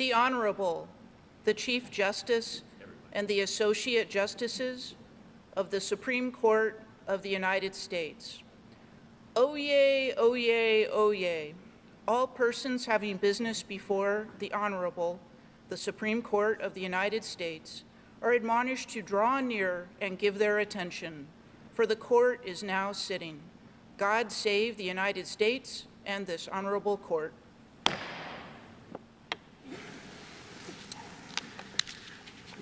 The Honorable, the Chief Justice and the Associate Justices of the Supreme Court of the United States. Oyez, oyez, oyez. All persons having business before the Honorable, the Supreme Court of the United States, are admonished to draw near and give their attention, for the court is now sitting. God save the United States and this honorable court.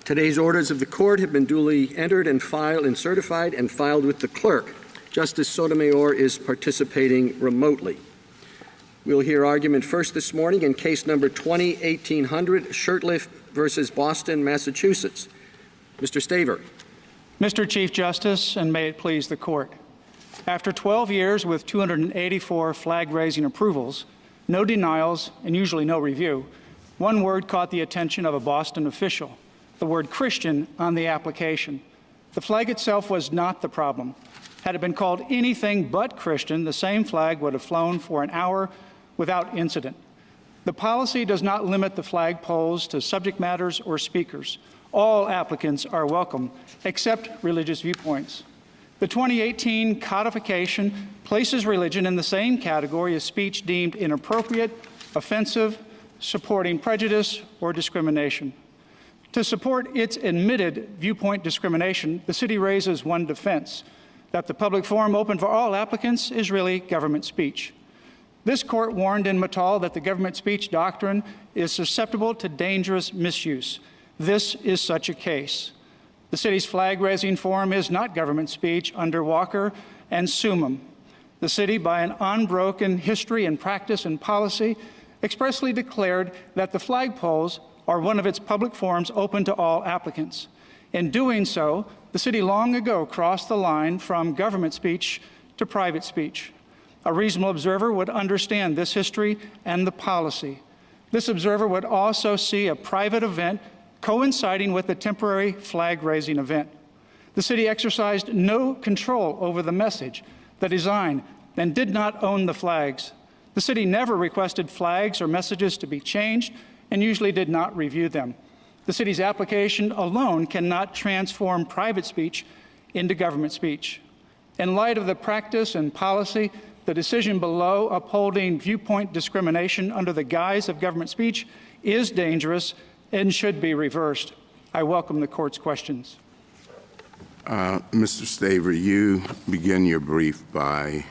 Today's orders of the court have been duly entered and filed and certified and filed with the clerk. Justice Sotomayor is participating remotely. We'll hear argument first this morning in case number 20-1800, Shurtleff versus Boston, Massachusetts. Mr. Staver. Mr. Chief Justice, and may it please the court. After 12 years with 284 flag-raising approvals, no denials, and usually no review, one word caught the attention of a Boston official, the word Christian on the application. The flag itself was not the problem. Had it been called anything but Christian, the same flag would have flown for an hour without incident. The policy does not limit the flagpoles to subject matters or speakers. All applicants are welcome, except religious viewpoints. The 2018 codification places religion in the same category as speech deemed inappropriate, offensive, supporting prejudice, or discrimination. To support its admitted viewpoint discrimination, the city raises one defense, that the public forum open for all applicants is really government speech. This court warned in Mattal that the government speech doctrine is susceptible to dangerous misuse. This is such a case. The city's flag-raising forum is not government speech under Walker and Summum. The city, by an unbroken history and practice and policy, expressly declared that the flagpoles are one of its public forums open to all applicants. In doing so, the city long ago crossed the line from government speech to private speech. A reasonable observer would understand this history and the policy. This observer would also see a private event coinciding with a temporary flag-raising event. The city exercised no control over the message, the design, and did not own the flags. The city never requested flags or messages to be changed and usually did not review them. The city's application alone cannot transform private speech into government speech. In light of the practice and policy, the decision below upholding viewpoint discrimination under the guise of government speech is dangerous and should be reversed. I welcome the court's questions. Mr. Staver, you begin your brief by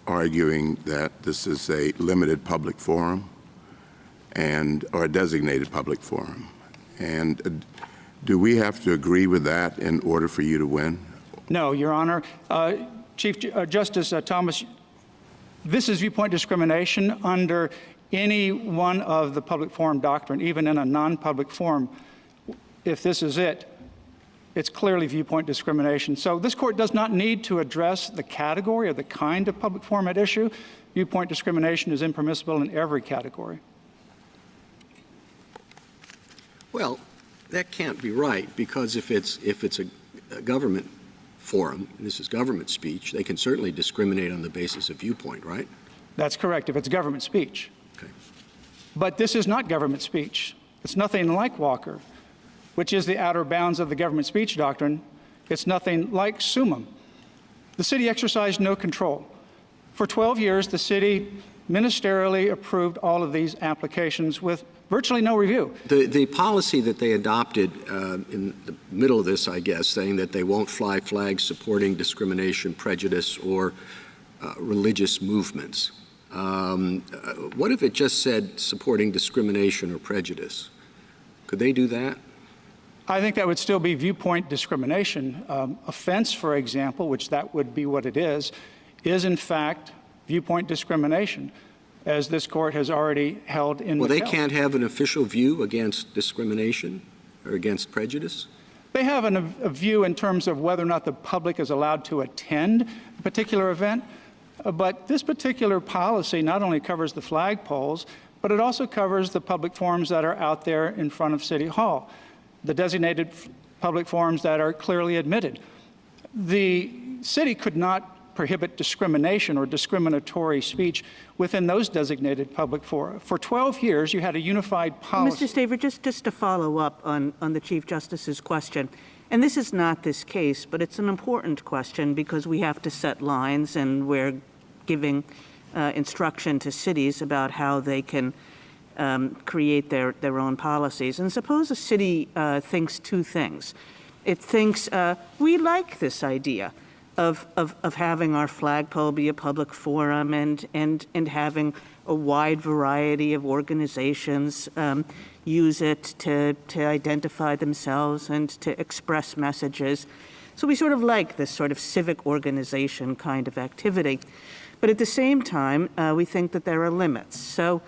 arguing that this is a limited public forum or a designated public forum. And do we have to agree with that in order for you to win? No, Your Honor. Chief Justice Thomas, this is viewpoint discrimination under any one of the public forum doctrine, even in a non-public forum. If this is it, it's clearly viewpoint discrimination. So this court does not need to address the category or the kind of public forum at issue. Viewpoint discrimination is impermissible in every category. Well, that can't be right, because if it's a government forum, and this is government speech, they can certainly discriminate on the basis of viewpoint, right? That's correct, if it's government speech. Okay. But this is not government speech. It's nothing like Walker, which is the outer bounds of the government speech doctrine. It's nothing like Summum. The city exercised no control. For 12 years, the city ministerially approved all of these applications with virtually no review. The policy that they adopted in the middle of this, I guess, saying that they won't fly flags supporting discrimination, prejudice, or religious movements. What if it just said supporting discrimination or prejudice? Could they do that? I think that would still be viewpoint discrimination. Offense, for example, which that would be what it is in fact viewpoint discrimination, as this court has already held in Well, they Mattel. can't have an official view against discrimination or against prejudice? They have a view in terms of whether or not the public is allowed to attend a particular event, but this particular policy not only covers the flagpoles, but it also covers the public forums that are out there in front of City Hall, the designated public forums that are clearly admitted. The city could not prohibit discrimination or discriminatory speech within those designated public fora. For 12 years, you had a unified policy. Mr. Staver, just to follow up on the Chief Justice's question, and this is not this case, but it's an important question because we have to set lines and we're giving instruction to cities about how they can create their own policies. And suppose a city thinks two things. It thinks, we like this idea of having our flagpole be a public forum and having a wide variety of organizations use it to identify themselves and to express messages. So we sort of like this sort of civic organization kind of activity. But at the same time, we think that there are limits. So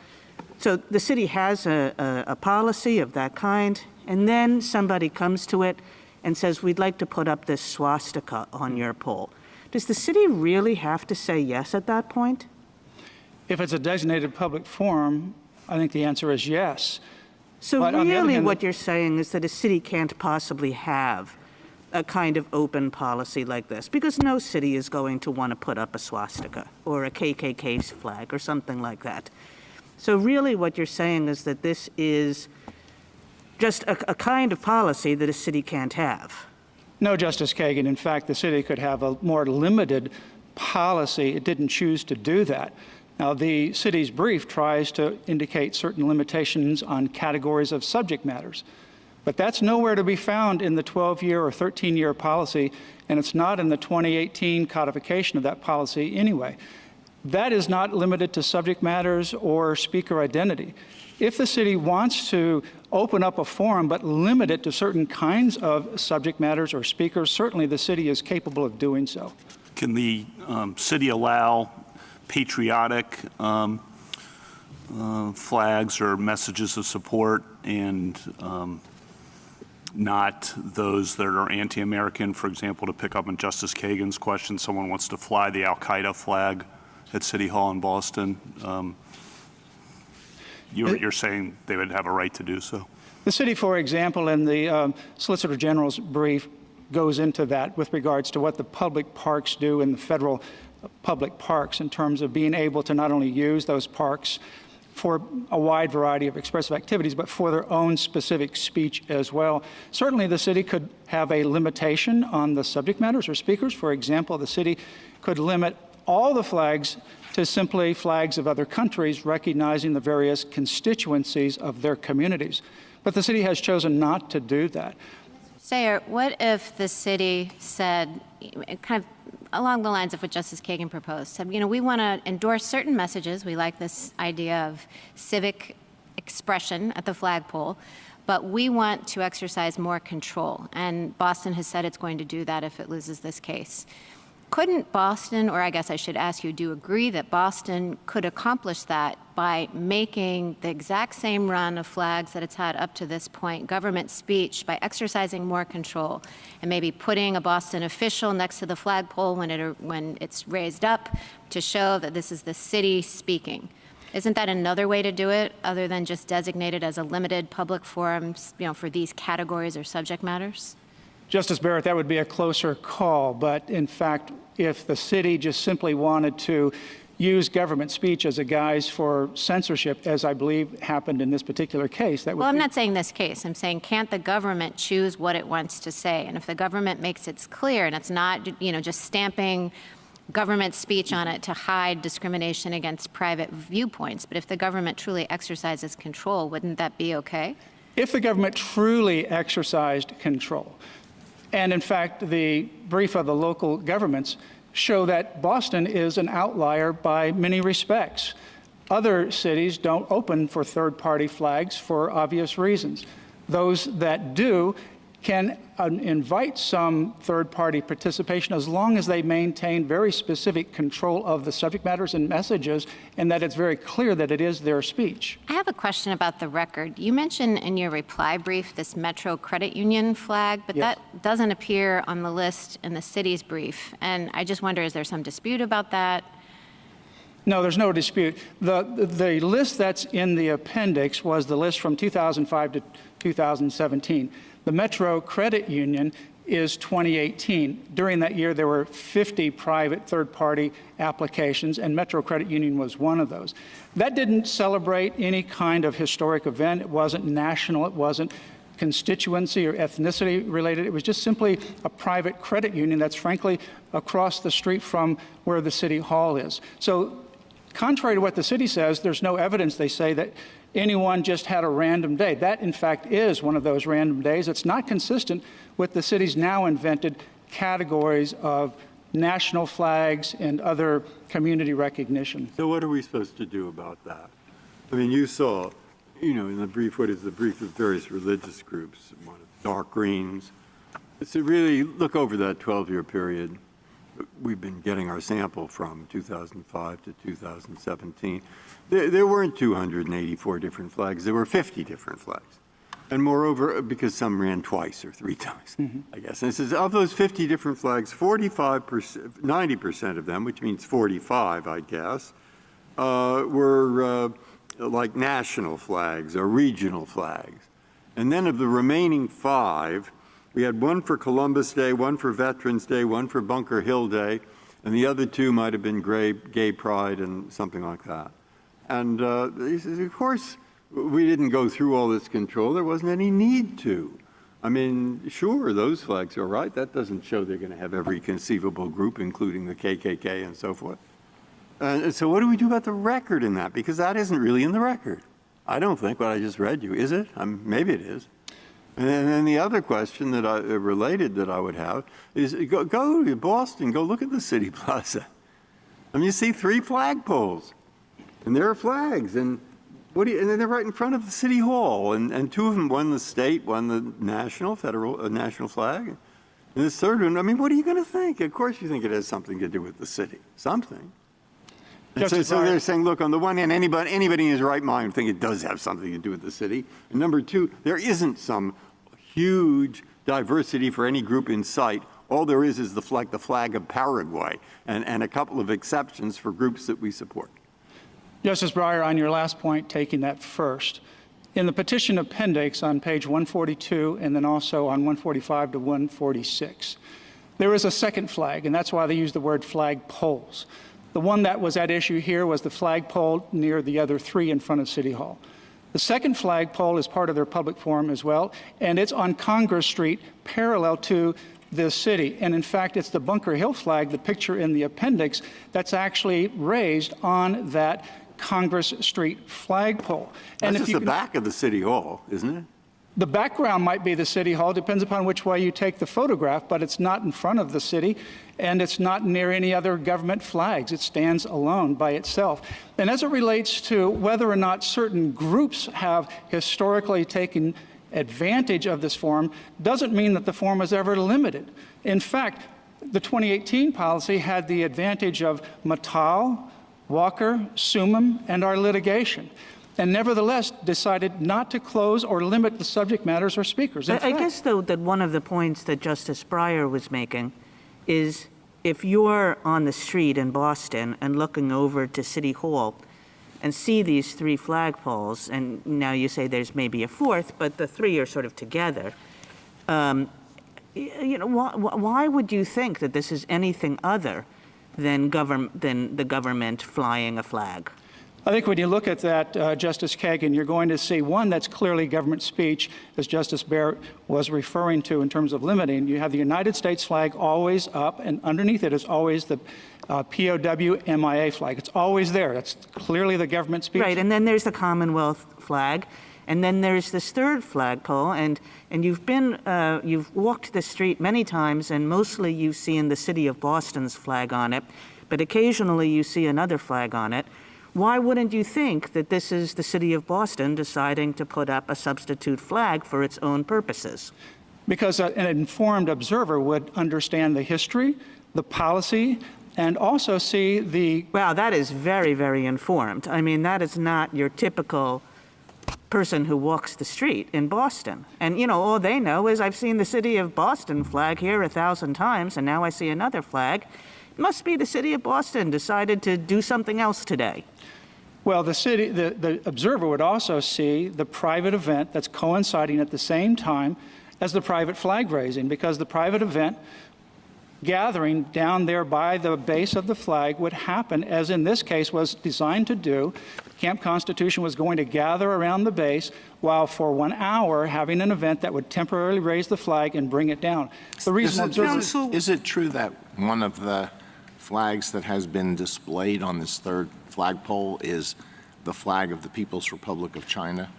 the city has a policy of that kind, and then somebody comes to it and says, we'd like to put up this swastika on your pole. Does the city really have to say yes at that point? If it's a designated public forum, I think the answer is yes. So but really what you're saying is that a city can't possibly have a kind of open policy like this, because no city is going to want to put up a swastika or a KKK flag or something like that. So really what you're saying is that this is just a kind of policy that a city can't have. No, Justice Kagan. In fact, the city could have a more limited policy. It didn't choose to do that. Now, the city's brief tries to indicate certain limitations on categories of subject matters, but that's nowhere to be found in the 12-year or 13-year policy, and it's not in the 2018 codification of that policy anyway. That is not limited to subject matters or speaker identity. If the city wants to open up a forum but limit it to certain kinds of subject matters or speakers, certainly the city is capable of doing so. Can the city allow patriotic flags or messages of support and not those that are anti-American? For example, to pick up on Justice Kagan's question, someone wants to fly the Al-Qaeda flag at City Hall in Boston. You're saying they would have a right to do so? The city, for example, in the Solicitor General's brief goes into that with regards to what the public parks do in the federal public parks in terms of being able to not only use those parks for a wide variety of expressive activities, but for their own specific speech as well. Certainly the city could have a limitation on the subject matters or speakers. For example, the city could limit all the flags to simply flags of other countries, recognizing the various constituencies of their communities. But the city has chosen not to do that. Sayer, what if the city said, kind of along the lines of what Justice Kagan proposed, said, you know, we want to endorse certain messages. We like this idea of civic expression at the flagpole, but we want to exercise more control. And Boston has said it's going to do that if it loses this case. Couldn't Boston, or I guess I should ask you, do you agree that Boston could accomplish that by making the exact same run of flags that it's had up to this point, government speech, by exercising more control and maybe putting a Boston official next to the flagpole when it's raised up to show that this is the city speaking? Isn't that another way to do it other than just designate it as a limited public forum, you know, for these categories or subject matters? Justice Barrett, that would be a closer call, but in fact, if the city just simply wanted to use government speech as a guise for censorship, as I believe happened in this particular case, that would Well, I'm not saying this case. I'm saying, can't the government choose what it wants to say? And if the government makes it clear and it's not, you know, just stamping government speech on it to hide discrimination against private viewpoints, but if the government truly exercises control, wouldn't that be okay? If the government truly exercised control, and in fact, the brief of the local governments show that Boston is an outlier by many respects. Other cities don't open for third-party flags for obvious reasons. Those that do can invite some third-party participation as long as they maintain very specific control of the subject matters and messages, and that it's very clear that it is their speech. I have a question about the record. You mentioned in your reply brief this Metro Credit Union flag, but Yes. that doesn't appear on the list in the city's brief. And I just wonder, is there some dispute about that? No, there's no dispute. The list that's in the appendix was the list from 2005 to 2017. The Metro Credit Union is 2018. During that year, there were 50 private third-party applications, and Metro Credit Union was one of those. That didn't celebrate any kind of historic event. It wasn't national. It wasn't constituency or ethnicity related. It was just simply a private credit union that's frankly across the street from where the city hall is. So contrary to what the city says, there's no evidence, they say, that anyone just had a random day. That, in fact, is one of those random days. It's not consistent with the city's now invented categories of national flags and other community recognition. So what are we supposed to do about that? I mean, you saw, in the brief, what is the brief of various religious groups, dark greens. So really look over that 12-year period. We've been getting our sample from 2005 to 2017. There weren't 284 different flags. There were 50 different flags. And moreover, because some ran twice or three times, I guess. And it says, of those 50 different flags, 45%, 90% of them, which means 45, I guess, were like national flags or regional flags. And then of the remaining 5, we had one for Columbus Day, one for Veterans Day, one for Bunker Hill Day, and the other 2 might have been Gay Pride and something like that. And he says, of course, we didn't go through all this control. There wasn't any need to. I mean, sure, those flags are right. That doesn't show they're going to have every conceivable group, including the KKK and so forth. And so what do we do about the record in that? Because that isn't really in the record. I don't think what I just read you. Is it? Maybe it is. And then the other question that related that I would have is go to Boston, go look at the City Plaza. I mean, you see 3 flagpoles, and there are flags, and and then they're right in front of the City Hall, and 2 of them, one the state, one the national, national flag, and this third one. I mean, what are you going to think? Of course, you think it has something to do with the city, something. So they're saying, look, on the one hand, anybody in his right mind would think it does have something to do with the city. And number 2, there isn't some huge diversity for any group in sight. All there is the flag of Paraguay, and a couple of exceptions for groups that we support. Justice Breyer, on your last point, taking that first, in the petition appendix on page 142 and then also on 145 to 146, there is a second flag, and that's why they use the word flagpoles. The one that was at issue here was the flagpole near the other 3 in front of City Hall. The second flagpole is part of their public forum as well, and it's on Congress Street, parallel to the city. And in fact, it's the Bunker Hill flag, the picture in the appendix, that's actually raised on that Congress Street flagpole. And that's just the back of the City Hall, isn't it? The background might be the City Hall, depends upon which way you take the photograph, but it's not in front of the city, and it's not near any other government flags. It stands alone by itself. And as it relates to whether or not certain groups have historically taken advantage of this forum, doesn't mean that the forum is ever limited. In fact, the 2018 policy had the advantage of Mattal, Walker, Summum, and our litigation, and nevertheless decided not to close or limit the subject matters or speakers. I guess, though, that one of the points that Justice Breyer was making is if you're on the street in Boston and looking over to City Hall and see these 3 flagpoles, and now you say there's maybe a 4th, but the 3 are sort of together, why would you think that this is anything other than the government flying a flag? I think when you look at that, Justice Kagan, you're going to see one that's clearly government speech, as Justice Barrett was referring to in terms of limiting. You have the United States flag always up, and underneath it is always the POW-MIA flag. It's always there. That's clearly the government speech. Right, and then there's the Commonwealth flag, and then there's this 3rd flagpole, and you've walked the street many times, and mostly you see in the city of Boston's flag on it, but occasionally you see another flag on it. Why wouldn't you think that this is the city of Boston deciding to put up a substitute flag for its own purposes? Because an informed observer would understand the history, the policy, and also see the... Wow, that is very, very informed. I mean, that is not your typical person who walks the street in Boston. And, all they know is I've seen the city of Boston flag here 1,000 times, and now I see another flag. It must be the city of Boston decided to do something else today. Well, the observer would also see the private event that's coinciding at the same time as the private flag raising, because the private event gathering down there by the base of the flag would happen, as in this case was designed to do. Camp Constitution was going to gather around the base while for 1 hour having an event that would temporarily raise the flag and bring it down. The reason is it true that one of the flags that has been displayed on this third flagpole is the flag of the People's Republic of China?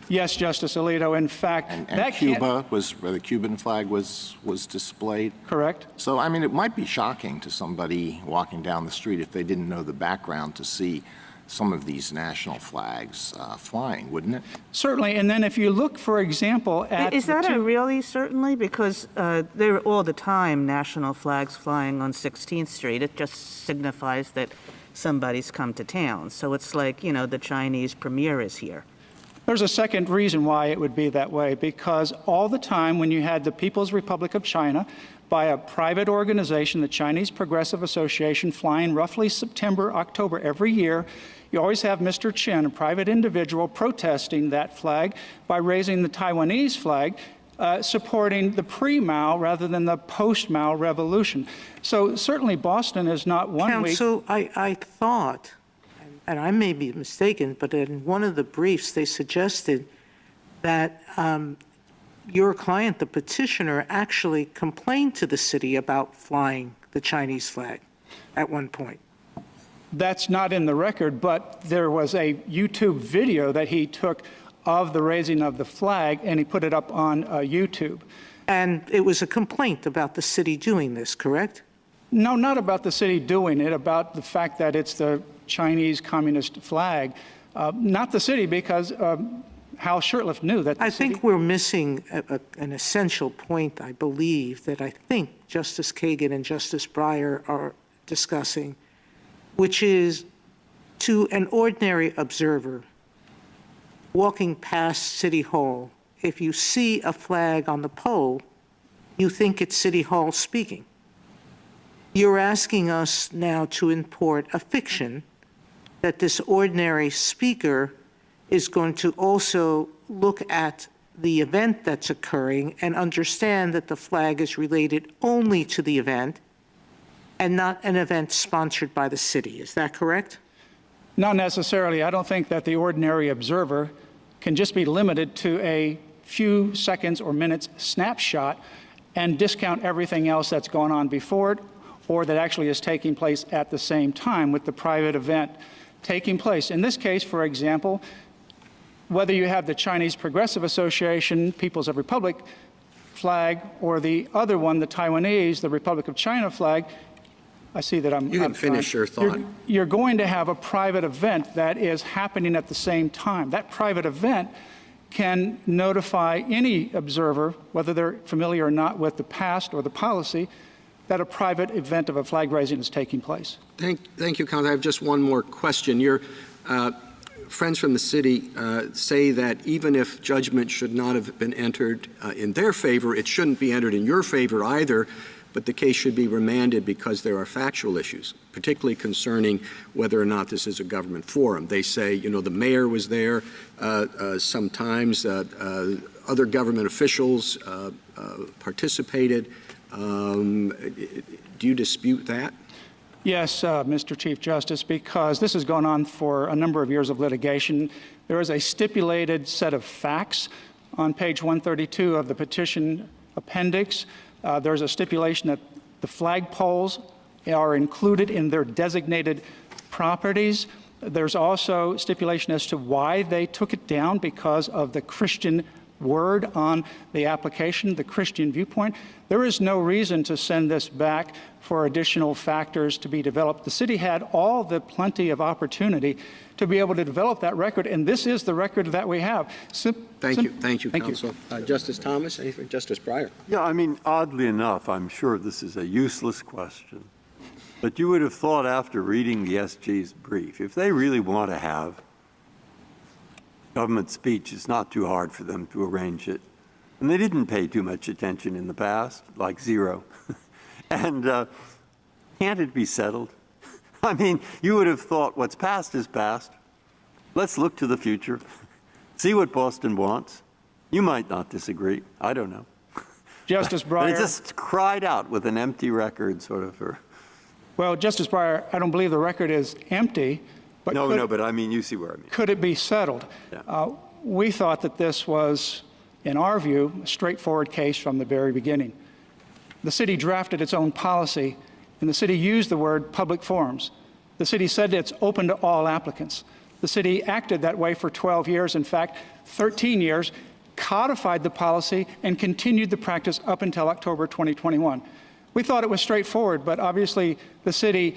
Yes, Justice Alito. In fact, and that Cuba was where the Cuban flag was displayed. Correct. So, I mean, it might be shocking to somebody walking down the street if they didn't know the background to see some of these national flags flying, wouldn't it? Certainly. And then if you look, for example, at Is that a really certainly? Because there are all the time national flags flying on 16th Street. It just signifies that somebody's come to town. So it's like, you know, the Chinese premier is here. There's a second reason why it would be that way, because all the time when you had the People's Republic of China by a private organization, the Chinese Progressive Association, flying roughly September, October every year, you always have Mr. Chen, a private individual, protesting that flag by raising the Taiwanese flag, supporting the pre-Mao rather than the post-Mao revolution. So certainly Boston is not one week. Counsel, I thought, and I may be mistaken, but in one of the briefs they suggested that your client, the petitioner, actually complained to the city about flying the Chinese flag at one point. That's not in the record, but there was a YouTube video that he took of the raising of the flag, and he put it up on YouTube. And it was a complaint about the city doing this, correct? No, not about the city doing it, about the fact that it's the Chinese communist flag. Not the city, because Hal Shurtleff knew that I think we're missing an essential point, I believe, that I think Justice Kagan and Justice Breyer are discussing, which is to an ordinary observer walking past City Hall, if you see a flag on the pole, you think it's City Hall speaking. You're asking us now to import a fiction that this ordinary speaker is going to also look at the event that's occurring and understand that the flag is related only to the event and not an event sponsored by the city. Is that correct? Not necessarily. I don't think that the ordinary observer can just be limited to a few seconds or minutes snapshot and discount everything else that's gone on before it or that actually is taking place at the same time with the private event taking place. In this case, for example, whether you have the Chinese Progressive Association, People's Republic flag, or the other one, the Taiwanese, the Republic of China flag, I see that I'm. You can finish your thought. You're going to have a private event that is happening at the same time. That private event can notify any observer, whether they're familiar or not with the past or the policy, that a private event of a flag raising is taking place. Thank you, Counsel. I have just one more question. Your friends from the city say that even if judgment should not have been entered in their favor, it shouldn't be entered in your favor either, but the case should be remanded because there are factual issues, particularly concerning whether or not this is a government forum. They say, you know, the mayor was there sometimes, other government officials participated. Do you dispute that? Yes, Mr. Chief Justice, because this has gone on for a number of years of litigation. There is a stipulated set of facts on page 132 of the petition appendix. There's a stipulation that the flagpoles are included in their designated properties. There's also stipulation as to why they took it down, because of the Christian word on the application, the Christian viewpoint. There is no reason to send this back for additional factors to be developed. The city had all the plenty of opportunity to be able to develop that record, and this is the record that we have. Thank you, Counsel. Justice Thomas, anything? Justice Breyer. Yeah, I mean, oddly enough, I'm sure this is a useless question, but you would have thought after reading the SG's brief, if they really want to have government speech, it's not too hard for them to arrange it. And they didn't pay too much attention in the past, like zero. And can't it be settled? I mean, you would have thought what's past is past. Let's look to the future, see what Boston wants, You might not disagree. I don't know. Justice But Breyer. it just cried out with an empty record, sort of. Well, Justice Breyer, I don't believe the record is empty. But No, but I mean, you see where I mean. Could it be settled? Yeah. We thought that this was, in our view, a straightforward case from the very beginning. The city drafted its own policy, and the city used the word public forums. The city said it's open to all applicants. The city acted that way for 12 years, in fact, 13 years, codified the policy, and continued the practice up until October 2021. We thought it was straightforward, but obviously the city,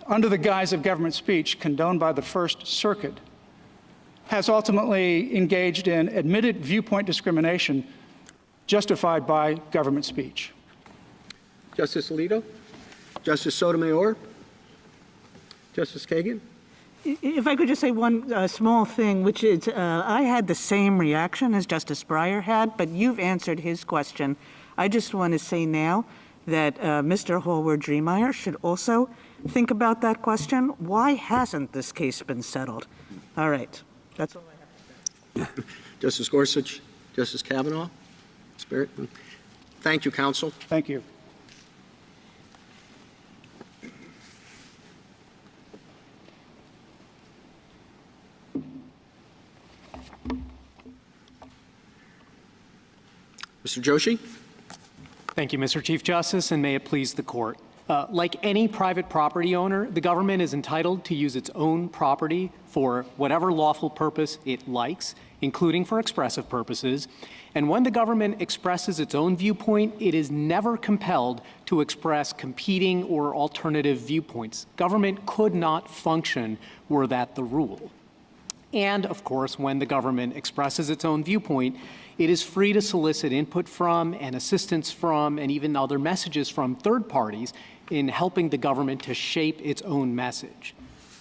under the guise of government speech condoned by the First Circuit, has ultimately engaged in admitted viewpoint discrimination justified by government speech. Justice Alito? Justice Sotomayor? Justice Kagan? If I could just say one small thing, which is I had the same reaction as Justice Breyer had, but you've answered his question. I just want to say now that Mr. Hallward-Driemeier should also think about that question. Why hasn't this case been settled? All right. That's all I have to say. Justice Gorsuch? Justice Kavanaugh? Spirit? Thank you, counsel. Thank you. Mr. Joshi? Thank you, Mr. Chief Justice, and may it please the court. Like any private property owner, the government is entitled to use its own property for whatever lawful purpose it likes, including for expressive purposes. And when the government expresses its own viewpoint, it is never compelled to express competing or alternative viewpoints. Government could not function were that the rule. And, of course, when the government expresses its own viewpoint, it is free to solicit input from and assistance from and even other messages from third parties in helping the government to shape its own message.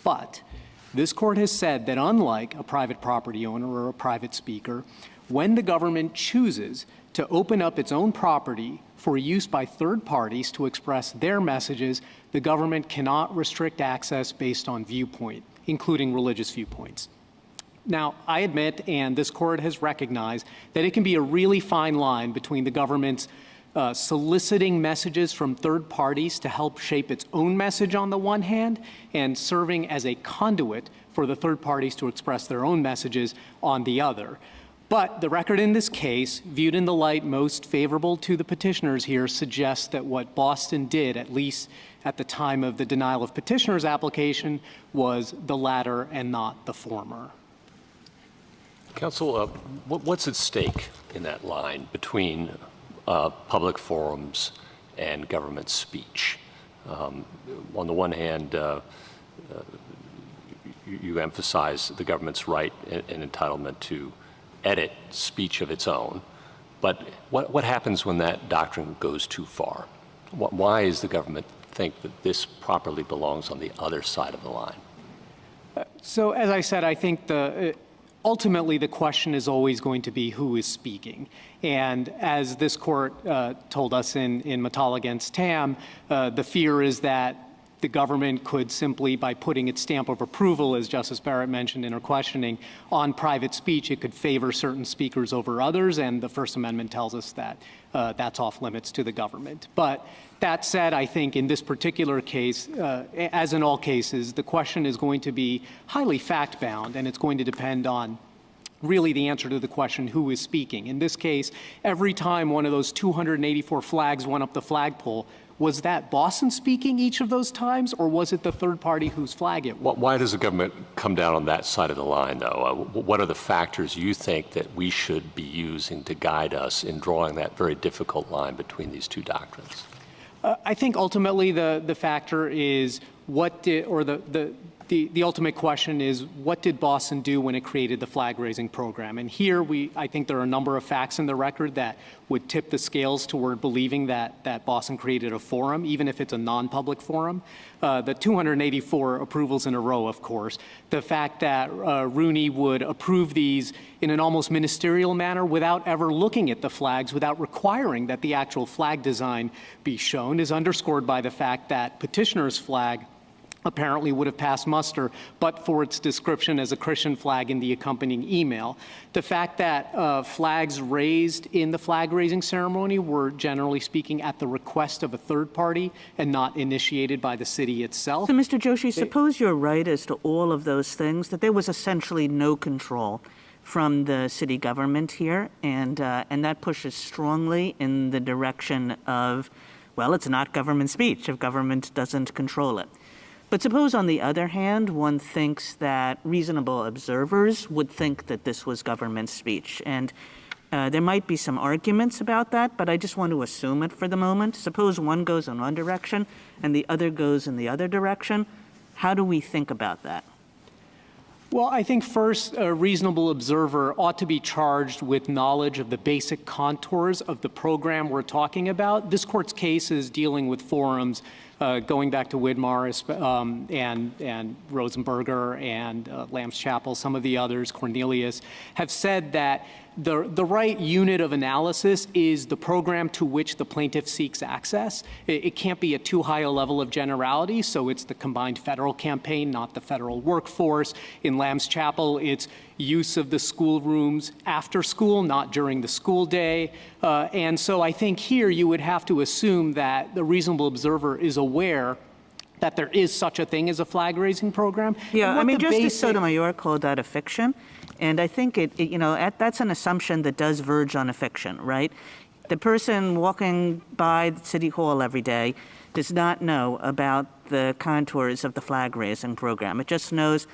But this court has said that unlike a private property owner or a private speaker, when the government chooses to open up its own property for use by third parties to express their messages, the government cannot restrict access based on viewpoint, including religious viewpoints. Now, I admit, and this court has recognized, that it can be a really fine line between the government's soliciting messages from third parties to help shape its own message on the one hand, and serving as a conduit for the third parties to express their own messages on the other. But the record in this case, viewed in the light most favorable to the petitioners here, suggests that what Boston did, at least at the time of the denial of petitioner's application, was the latter and not the former. Counsel, what's at stake in that line between public forums and government speech? On the one hand, you emphasize the government's right and entitlement to edit speech of its own, but what happens when that doctrine goes too far? Why does the government think that this properly belongs on the other side of the line? So, as I said, I think ultimately, the question is always going to be who is speaking. And as this court told us in Mattal against Tam, the fear is that the government could simply, by putting its stamp of approval, as Justice Barrett mentioned in her questioning, on private speech, it could favor certain speakers over others, and the First Amendment tells us that that's off limits to the government. But that said, I think in this particular case, as in all cases, the question is going to be highly fact-bound, and it's going to depend on really the answer to the question, who is speaking. In this case, every time one of those 284 flags went up the flagpole, was that Boston speaking each of those times, or was it the third party whose flag it was? Why does the government come down on that side of the line, though? What are the factors you think that we should be using to guide us in drawing that very difficult line between these two doctrines? I think ultimately the factor is what did, or the ultimate question is, what did Boston do when it created the flag-raising program? And here I think there are a number of facts in the record that would tip the scales toward believing that Boston created a forum, even if it's a non-public forum. The 284 approvals in a row, of course. The fact that Rooney would approve these in an almost ministerial manner without ever looking at the flags, without requiring that the actual flag design be shown, is underscored by the fact that petitioner's flag apparently would have passed muster, but for its description as a Christian flag in the accompanying email. The fact that flags raised in the flag-raising ceremony were, generally speaking, at the request of a third party and not initiated by the city itself. So, Mr. Joshi, suppose you're right as to all of those things, that there was essentially no control from the city government here, and that pushes strongly in the direction of, well, it's not government speech if government doesn't control it. But suppose, on the other hand, one thinks that reasonable observers would think that this was government speech. And there might be some arguments about that, but I just want to assume it for the moment. Suppose one goes in one direction and the other goes in the other direction. How do we think about that? Well, I think first, a reasonable observer ought to be charged with knowledge of the basic contours of the program we're talking about. This court's cases dealing with forums going back to Widmar and Rosenberger and Lamb's Chapel, some of the others, Cornelius, have said that the right unit of analysis is the program to which the plaintiff seeks access. It can't be at too high a level of generality, so it's the combined federal campaign, not the federal workforce. In Lamb's Chapel, it's use of the schoolrooms after school, not during the school day. And so I think here you would have to assume that the reasonable observer is aware that there is such a thing as a flag-raising program. Yeah, I mean, Justice Sotomayor called that a fiction, and I think that's an assumption that does verge on a fiction, right? The person walking by City Hall every day does not know about the contours of the flag-raising program. It just knows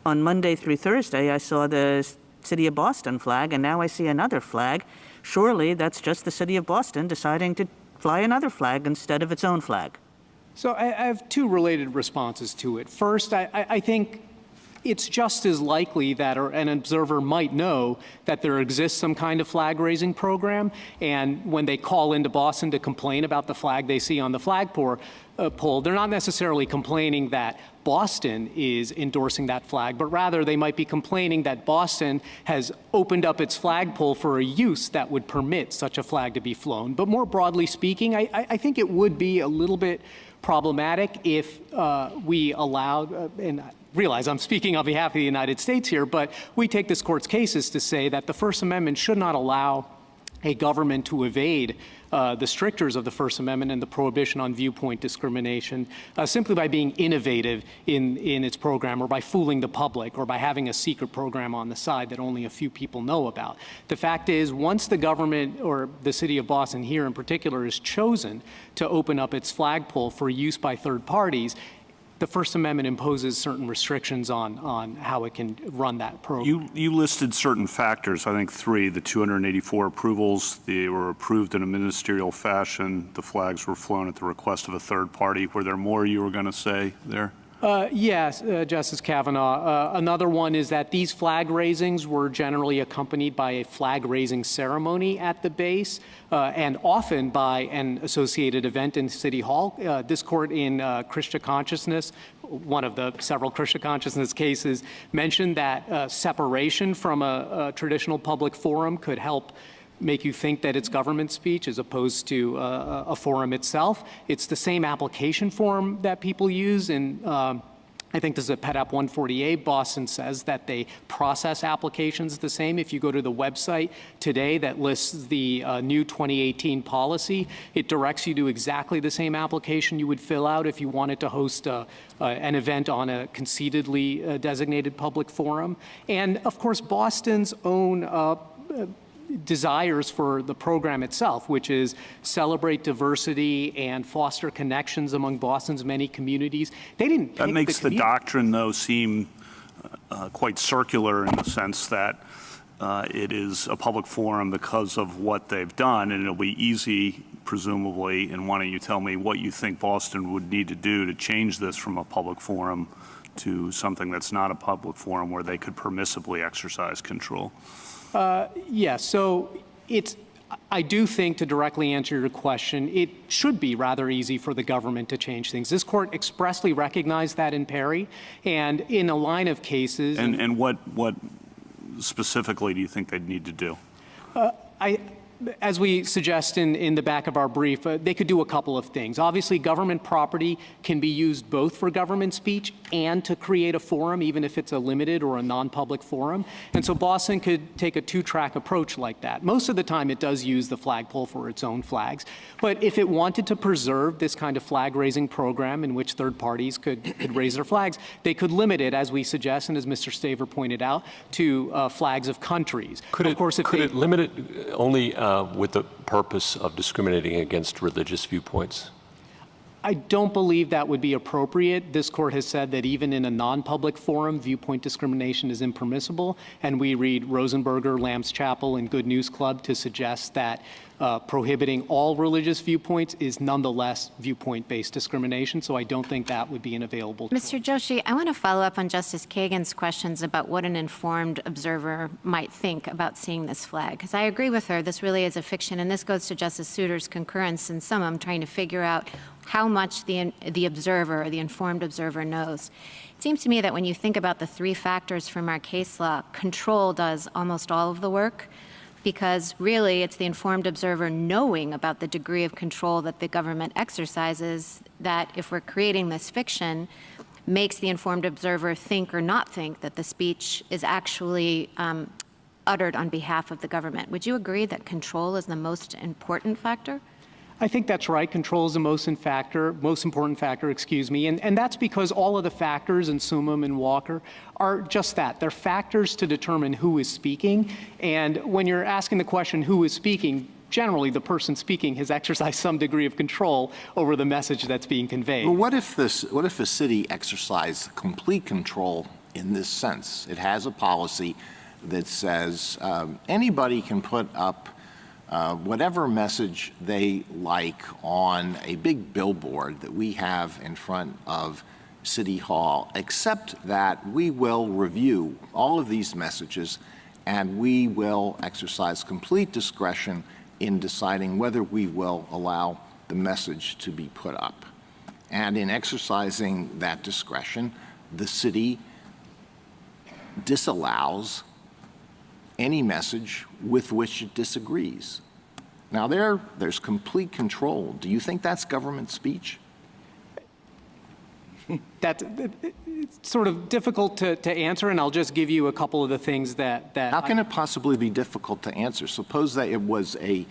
on Monday through Thursday, I saw the City of Boston flag, and now I see another flag. Surely that's just the City of Boston deciding to fly another flag instead of its own flag. So I have two related responses to it. First, I think it's just as likely that an observer might know that there exists some kind of flag-raising program, and when they call into Boston to complain about the flag they see on the flagpole, they're not necessarily complaining that Boston is endorsing that flag, but rather they might be complaining that Boston has opened up its flagpole for a use that would permit such a flag to be flown. But more broadly speaking, I think it would be a little bit problematic if we allowed, and I realize I'm speaking on behalf of the United States here, but we take this court's cases to say that the First Amendment should not allow a government to evade the strictures of the First Amendment and the prohibition on viewpoint discrimination simply by being innovative in its program, or by fooling the public, or by having a secret program on the side that only a few people know about. The fact is, once the government, or the City of Boston here in particular, is chosen to open up its flagpole for use by third parties, the First Amendment imposes certain restrictions on how it can run that program. You listed certain factors, I think 3, the 284 approvals, they were approved in a ministerial fashion, the flags were flown at the request of a third party. Were there more you were going to say there? Yes, Justice Kavanaugh. Another one is that these flag raisings were generally accompanied by a flag raising ceremony at the base, and often by an associated event in City Hall. This court in Christian Consciousness, one of the several Christian Consciousness cases, mentioned that separation from a traditional public forum could help make you think that it's government speech as opposed to a forum itself. It's the same application form that people use, and I think this is a Pet App 148. Boston says that they process applications the same. If you go to the website today that lists the new 2018 policy, it directs you to exactly the same application you would fill out if you wanted to host an event on a concededly designated public forum. And of course, Boston's own desires for the program itself, which is celebrate diversity and foster connections among Boston's many communities. They didn't pick that makes the doctrine, though, seem quite circular in the sense that it is a public forum because of what they've done, and it'll be easy, presumably, and why don't you tell me what you think Boston would need to do to change this from a public forum to something that's not a public forum where they could permissibly exercise control? Yes, so I do think, to directly answer your question, it should be rather easy for the government to change things. This court expressly recognized that in Perry, and in a line of cases. And what specifically do you think they'd need to do? as we suggest in the back of our brief, they could do a couple of things. Obviously, government property can be used both for government speech and to create a forum, even if it's a limited or a non-public forum. And so Boston could take a two-track approach like that. Most of the time, it does use the flagpole for its own flags. But if it wanted to preserve this kind of flag-raising program in which third parties could raise their flags, they could limit it, as we suggest, and as Mr. Staver pointed out, to flags of countries. Could it limit it only with the purpose of discriminating against religious viewpoints? I don't believe that would be appropriate. This court has said that even in a non-public forum, viewpoint discrimination is impermissible, and we read Rosenberger, Lamb's Chapel, and Good News Club to suggest that prohibiting all religious viewpoints is nonetheless viewpoint-based discrimination, so I don't think that would be an available choice. Mr. Joshi, I want to follow up on Justice Kagan's questions about what an informed observer might think about seeing this flag, because I agree with her, this really is a fiction, and this goes to Justice Souter's concurrence in summum, trying to figure out how much the observer, or the informed observer, knows. It seems to me that when you think about the three factors from our case law, control does almost all of the work, because really it's the informed observer knowing about the degree of control that the government exercises that, if we're creating this fiction, makes the informed observer think or not think that the speech is actually uttered on behalf of the government. Would you agree that control is the most important factor? I think that's right. Control is the most important factor, and that's because all of the factors in Summum and Walker are just that. They're factors to determine who is speaking, and when you're asking the question who is speaking, generally the person speaking has exercised some degree of control over the message that's being conveyed. Well, what if a city exercised complete control in this sense? It has a policy that says anybody can put up whatever message they like on a big billboard that we have in front of City Hall, except that we will review all of these messages and we will exercise complete discretion in deciding whether we will allow the message to be put up. And in exercising that discretion, the city disallows any message with which it disagrees. Now, there's complete control. Do you think that's government speech? It's sort of difficult to answer, and I'll just give you a couple of the things that How can it possibly be difficult to answer? Suppose that it was the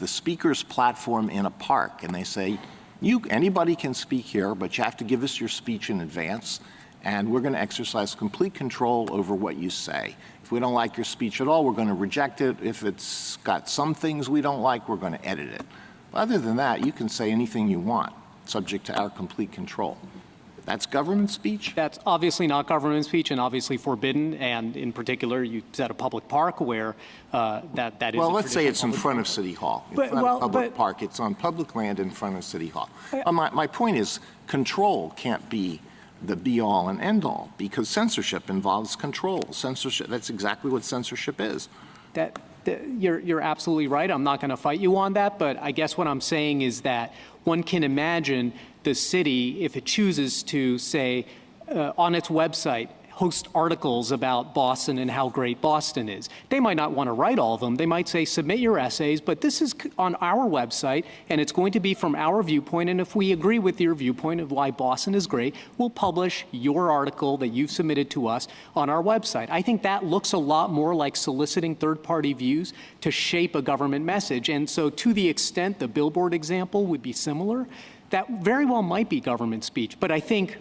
speaker's platform in a park, and they say, anybody can speak here, but you have to give us your speech in advance, and we're going to exercise complete control over what you say. If we don't like your speech at all, we're going to reject it. If it's got some things we don't like, we're going to edit it. Other than that, you can say anything you want, subject to our complete control. That's government speech? That's obviously not government speech and obviously forbidden, and in particular, you said a public park where that is. Well, let's say it's in front of City Hall. In front of public park, it's on public land in front of City Hall. My point is, control can't be the be-all and end-all, because censorship involves control. Censorship, that's exactly what censorship is. You're absolutely right. I'm not going to fight you on that, but I guess what I'm saying is that one can imagine the city, if it chooses to, say, on its website, host articles about Boston and how great Boston is. They might not want to write all of them. They might say, submit your essays, but this is on our website, and it's going to be from our viewpoint, and if we agree with your viewpoint of why Boston is great, we'll publish your article that you've submitted to us on our website. I think that looks a lot more like soliciting third-party views to shape a government message, and so to the extent the billboard example would be similar, that very well might be government speech, but I think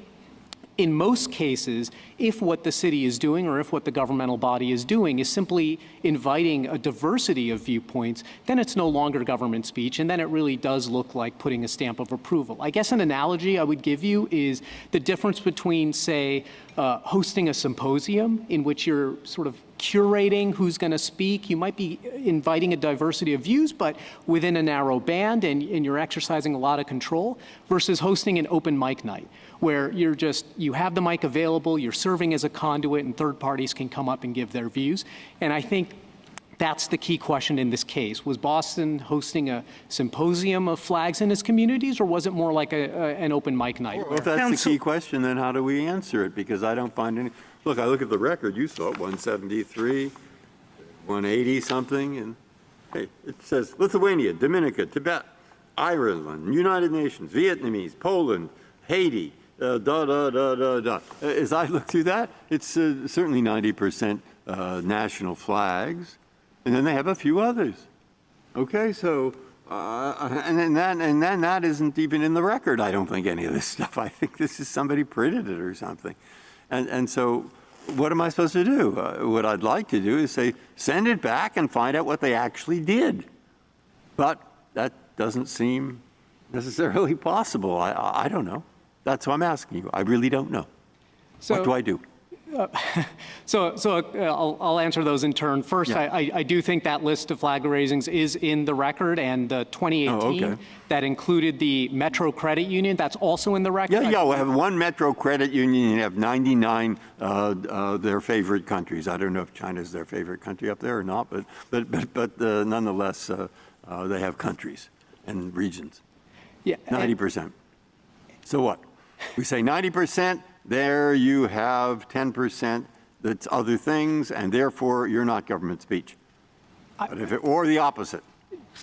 in most cases, if what the city is doing or if what the governmental body is doing is simply inviting a diversity of viewpoints, then it's no longer government speech, and then it really does look like putting a stamp of approval. I guess an analogy I would give you is the difference between, say, hosting a symposium in which you're sort of curating who's going to speak. You might be inviting a diversity of views, but within a narrow band, and you're exercising a lot of control, versus hosting an open mic night, where you have the mic available, you're serving as a conduit, and third parties can come up and give their views. And I think that's the key question in this case. Was Boston hosting a symposium of flags in its communities, or was it more like an open mic night? Well, if that's the key question, then how do we answer it? Because I don't find any. Look, I look at the record. You saw it, 173. 180 something, and hey, it says Lithuania, Dominica, Tibet, Ireland, United Nations, Vietnamese, Poland, Haiti, As I look through that, it's certainly 90% national flags, and then they have a few others. Okay, so and then that isn't even in the record. I don't think any of this stuff. I think this is somebody printed it or something, and so. What am I supposed to do? What I'd like to do is say, send it back and find out what they actually did. But that doesn't seem necessarily possible. I don't know. That's what I'm asking you. I really don't know. So, what do I do? I'll answer those in turn. First, yeah. I do think that list of flag raisings is in the record, and the 2018 that included the Metro Credit Union, that's also in the record. Yeah, we have one Metro Credit Union, you have 99 their favorite countries. I don't know if China's their favorite country up there or not, but nonetheless, they have countries and regions. Yeah, 90%. So what? We say 90%. There you have 10% that's other things, and therefore you're not government speech. But if or the opposite.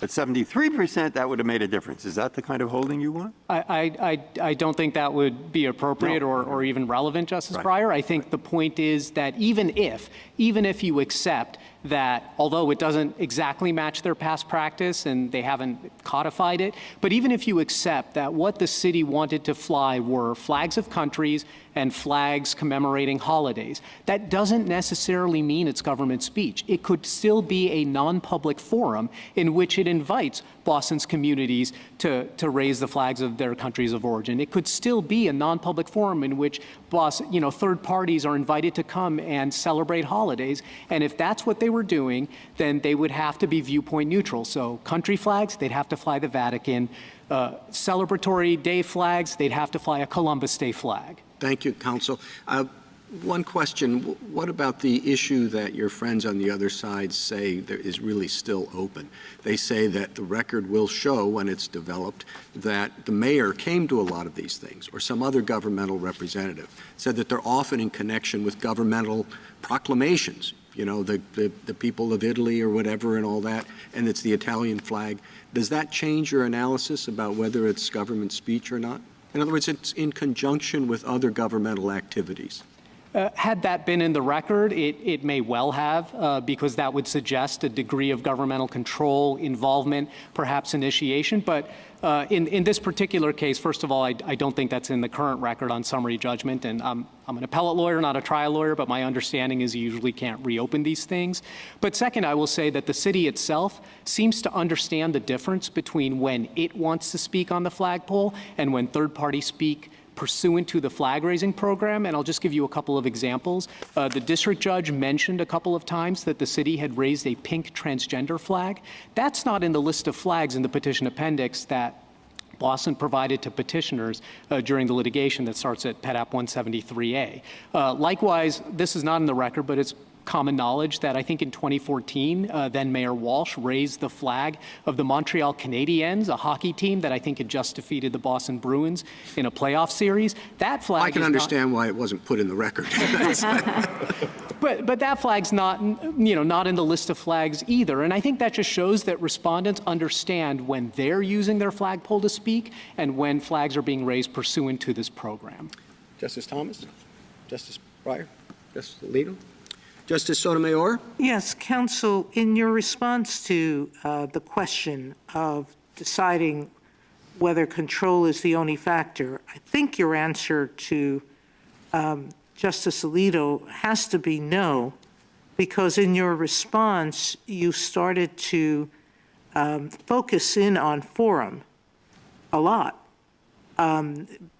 At 73%, that would have made a difference. Is that the kind of holding you want? I don't think that would be appropriate or even relevant, Justice Breyer. I think the point is that even if you accept that, although it doesn't exactly match their past practice and they haven't codified it, but even if you accept that what the city wanted to fly were flags of countries and flags commemorating holidays, that doesn't necessarily mean it's government speech. It could still be a non-public forum in which it invites Boston's communities to raise the flags of their countries of origin. It could still be a non-public forum in which third parties are invited to come and celebrate holidays. And if that's what they were doing, then they would have to be viewpoint neutral. So country flags, they'd have to fly the Vatican. Celebratory day flags, they'd have to fly a Columbus Day flag. Thank you, counsel. One question, what about the issue that your friends on the other side say there is really still open? They say that the record will show when it's developed that the mayor came to a lot of these things, or some other governmental representative, said that they're often in connection with governmental proclamations, you know, the people of Italy or whatever and all that, and it's the Italian flag. Does that change your analysis about whether it's government speech or not? In other words, it's in conjunction with other governmental activities. Had that been in the record, it may well have, because that would suggest a degree of governmental control, involvement, perhaps initiation. But in this particular case, first of all, I don't think that's in the current record on summary judgment. And I'm an appellate lawyer, not a trial lawyer, but my understanding is you usually can't reopen these things. But second, I will say that the city itself seems to understand the difference between when it wants to speak on the flagpole and when third parties speak pursuant to the flag raising program, and I'll just give you a couple of examples. The district judge mentioned a couple of times that the city had raised a pink transgender flag. That's not in the list of flags in the petition appendix that Boston provided to petitioners during the litigation that starts at Pet App 173A. Likewise, this is not in the record, but it's common knowledge that I think in 2014, then Mayor Walsh raised the flag of the Montreal Canadiens, a hockey team that I think had just defeated the Boston Bruins in a playoff series. That flag I can understand why it wasn't put in the record. But that flag's not, not in the list of flags either. And I think that just shows that respondents understand when they're using their flagpole to speak and when flags are being raised pursuant to this program. Justice Thomas? Justice Breyer? Justice Alito? Justice Sotomayor? Yes, counsel, in your response to the question of deciding whether control is the only factor, I think your answer to Justice Alito has to be no, because in your response, you started to focus in on forum a lot,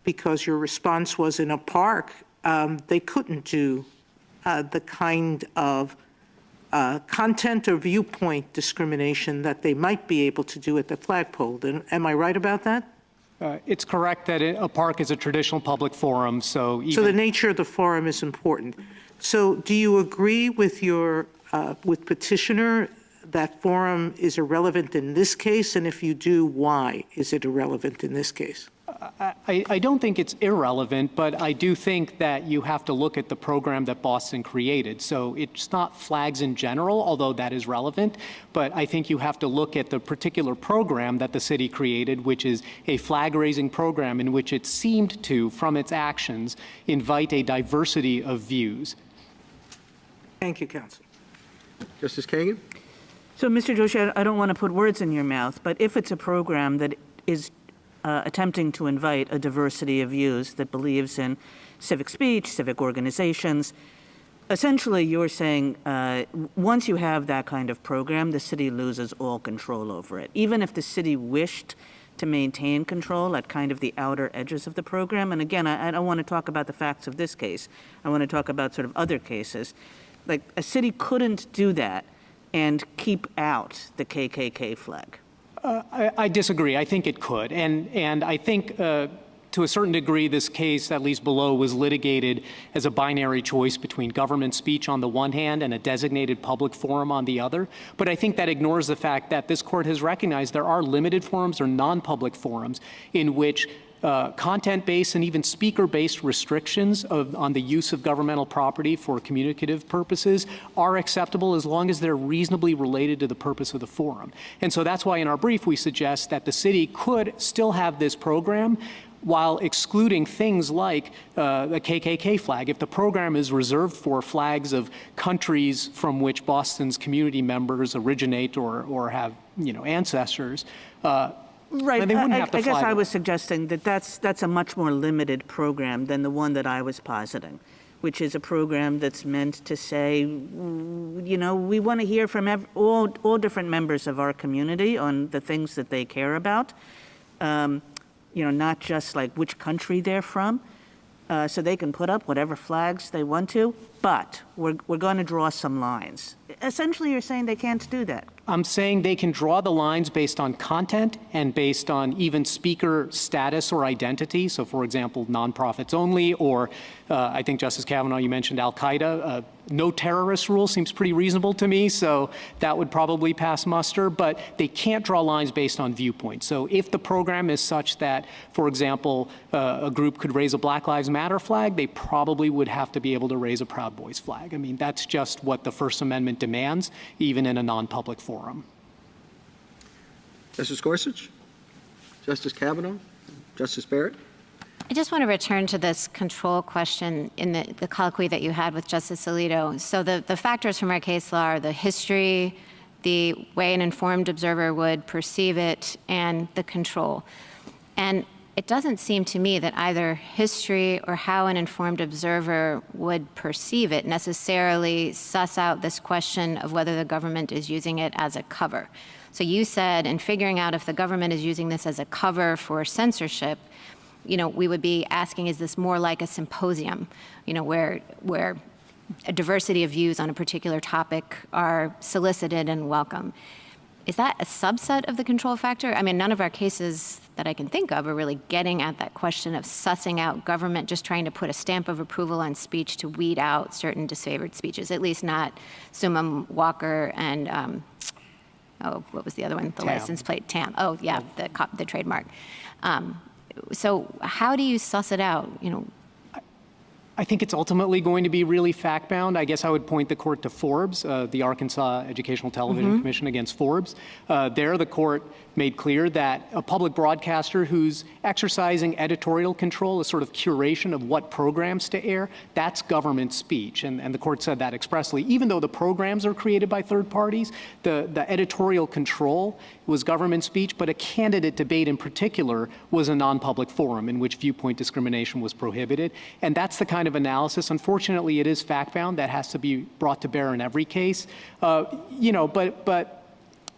because your response was in a park, they couldn't do the kind of content or viewpoint discrimination that they might be able to do at the flagpole. Am I right about that? It's correct that a park is a traditional public forum, so the nature of the forum is important. So do you agree with your with petitioner that forum is irrelevant in this case, and if you do, why is it irrelevant in this case? I don't think it's irrelevant, but I do think that you have to look at the program that Boston created. So it's not flags in general, although that is relevant, but I think you have to look at the particular program that the city created, which is a flag-raising program in which it seemed to, from its actions, invite a diversity of views. Thank you, counsel. Justice Kagan? So, Mr. Joshi, I don't want to put words in your mouth, but if it's a program that is attempting to invite a diversity of views that believes in civic speech, civic organizations, essentially you're saying once you have that kind of program, the city loses all control over it. Even if the city wished to maintain control at kind of the outer edges of the program, and again, I don't want to talk about the facts of this case. I want to talk about sort of other cases. Like a city couldn't do that and keep out the KKK flag. I disagree. I think it could. And I think to a certain degree, this case, at least below, was litigated as a binary choice between government speech on the one hand and a designated public forum on the other. But I think that ignores the fact that this court has recognized there are limited forums or non-public forums in which content-based and even speaker-based restrictions on the use of governmental property for communicative purposes are acceptable as long as they're reasonably related to the purpose of the forum. And so that's why in our brief we suggest that the city could still have this program while excluding things like the KKK flag. If the program is reserved for flags of countries from which Boston's community members originate or have, ancestors, right. they wouldn't have to I guess fly I was suggesting that that's a much more limited program than the one that I was positing, which is a program that's meant to say, we want to hear from all different members of our community on the things that they care about. Not just like which country they're from, so they can put up whatever flags they want to, but we're going to draw some lines. Essentially, you're saying they can't do that. I'm saying they can draw the lines based on content and based on even speaker status or identity. So, for example, nonprofits only, or I think, Justice Kavanaugh, you mentioned Al-Qaeda. No terrorist rule seems pretty reasonable to me, so that would probably pass muster. But they can't draw lines based on viewpoint. So if the program is such that, for example, a group could raise a Black Lives Matter flag, they probably would have to be able to raise a Proud Boys flag. I mean, that's just what the First Amendment demands, even in a non-public forum. Justice Gorsuch? Justice Kavanaugh? Justice Barrett? I just want to return to this control question in the colloquy that you had with Justice Alito. So the factors from our case law are the history, the way an informed observer would perceive it, and the control. And it doesn't seem to me that either history or how an informed observer would perceive it necessarily suss out this question of whether the government is using it as a cover. So you said in figuring out if the government is using this as a cover for censorship, we would be asking, is this more like a symposium, where a diversity of views on a particular topic are solicited and welcome? Is that a subset of the control factor? I mean, none of our cases that I can think of are really getting at that question of sussing out government just trying to put a stamp of approval on speech to weed out certain disfavored speeches, at least not Sumam Walker and, what was the other one? The license plate, TAM. Oh, yeah, the trademark. So how do you suss it out? I think it's ultimately going to be really fact-bound. I guess I would point the court to Forbes, the Arkansas Educational Television Commission against Forbes. There, the court made clear that a public broadcaster who's exercising editorial control, a sort of curation of what programs to air, that's government speech. And the court said that expressly. Even though the programs are created by third parties, the editorial control was government speech, but a candidate debate in particular was a non-public forum in which viewpoint discrimination was prohibited. And that's the kind of analysis. Unfortunately, it is fact-bound. That has to be brought to bear in every case. But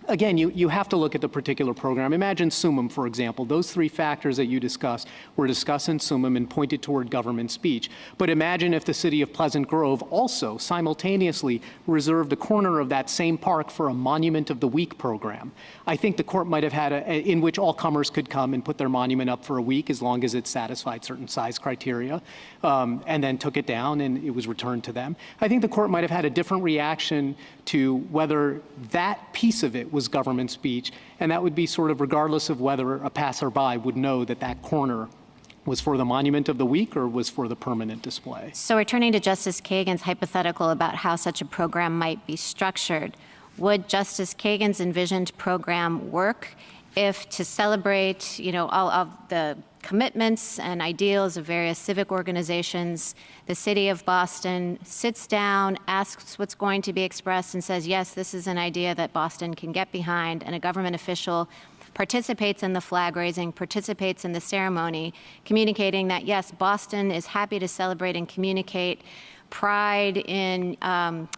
again, you have to look at the particular program. Imagine Sumam, for example. Those three factors that you discussed were discussed in Sumam and pointed toward government speech. But imagine if the city of Pleasant Grove also simultaneously reserved a corner of that same park for a Monument of the Week program. I think the court might have had in which all comers could come and put their monument up for a week as long as it satisfied certain size criteria, and then took it down and it was returned to them. I think the court might have had a different reaction to whether that piece of it was government speech, and that would be sort of regardless of whether a passerby would know that that corner was for the Monument of the Week or was for the permanent display? So returning to Justice Kagan's hypothetical about how such a program might be structured, would Justice Kagan's envisioned program work if, to celebrate, all of the commitments and ideals of various civic organizations, the city of Boston sits down, asks what's going to be expressed, and says, yes, this is an idea that Boston can get behind, and a government official participates in the flag raising, participates in the ceremony, communicating that, yes, Boston is happy to celebrate and communicate Pride in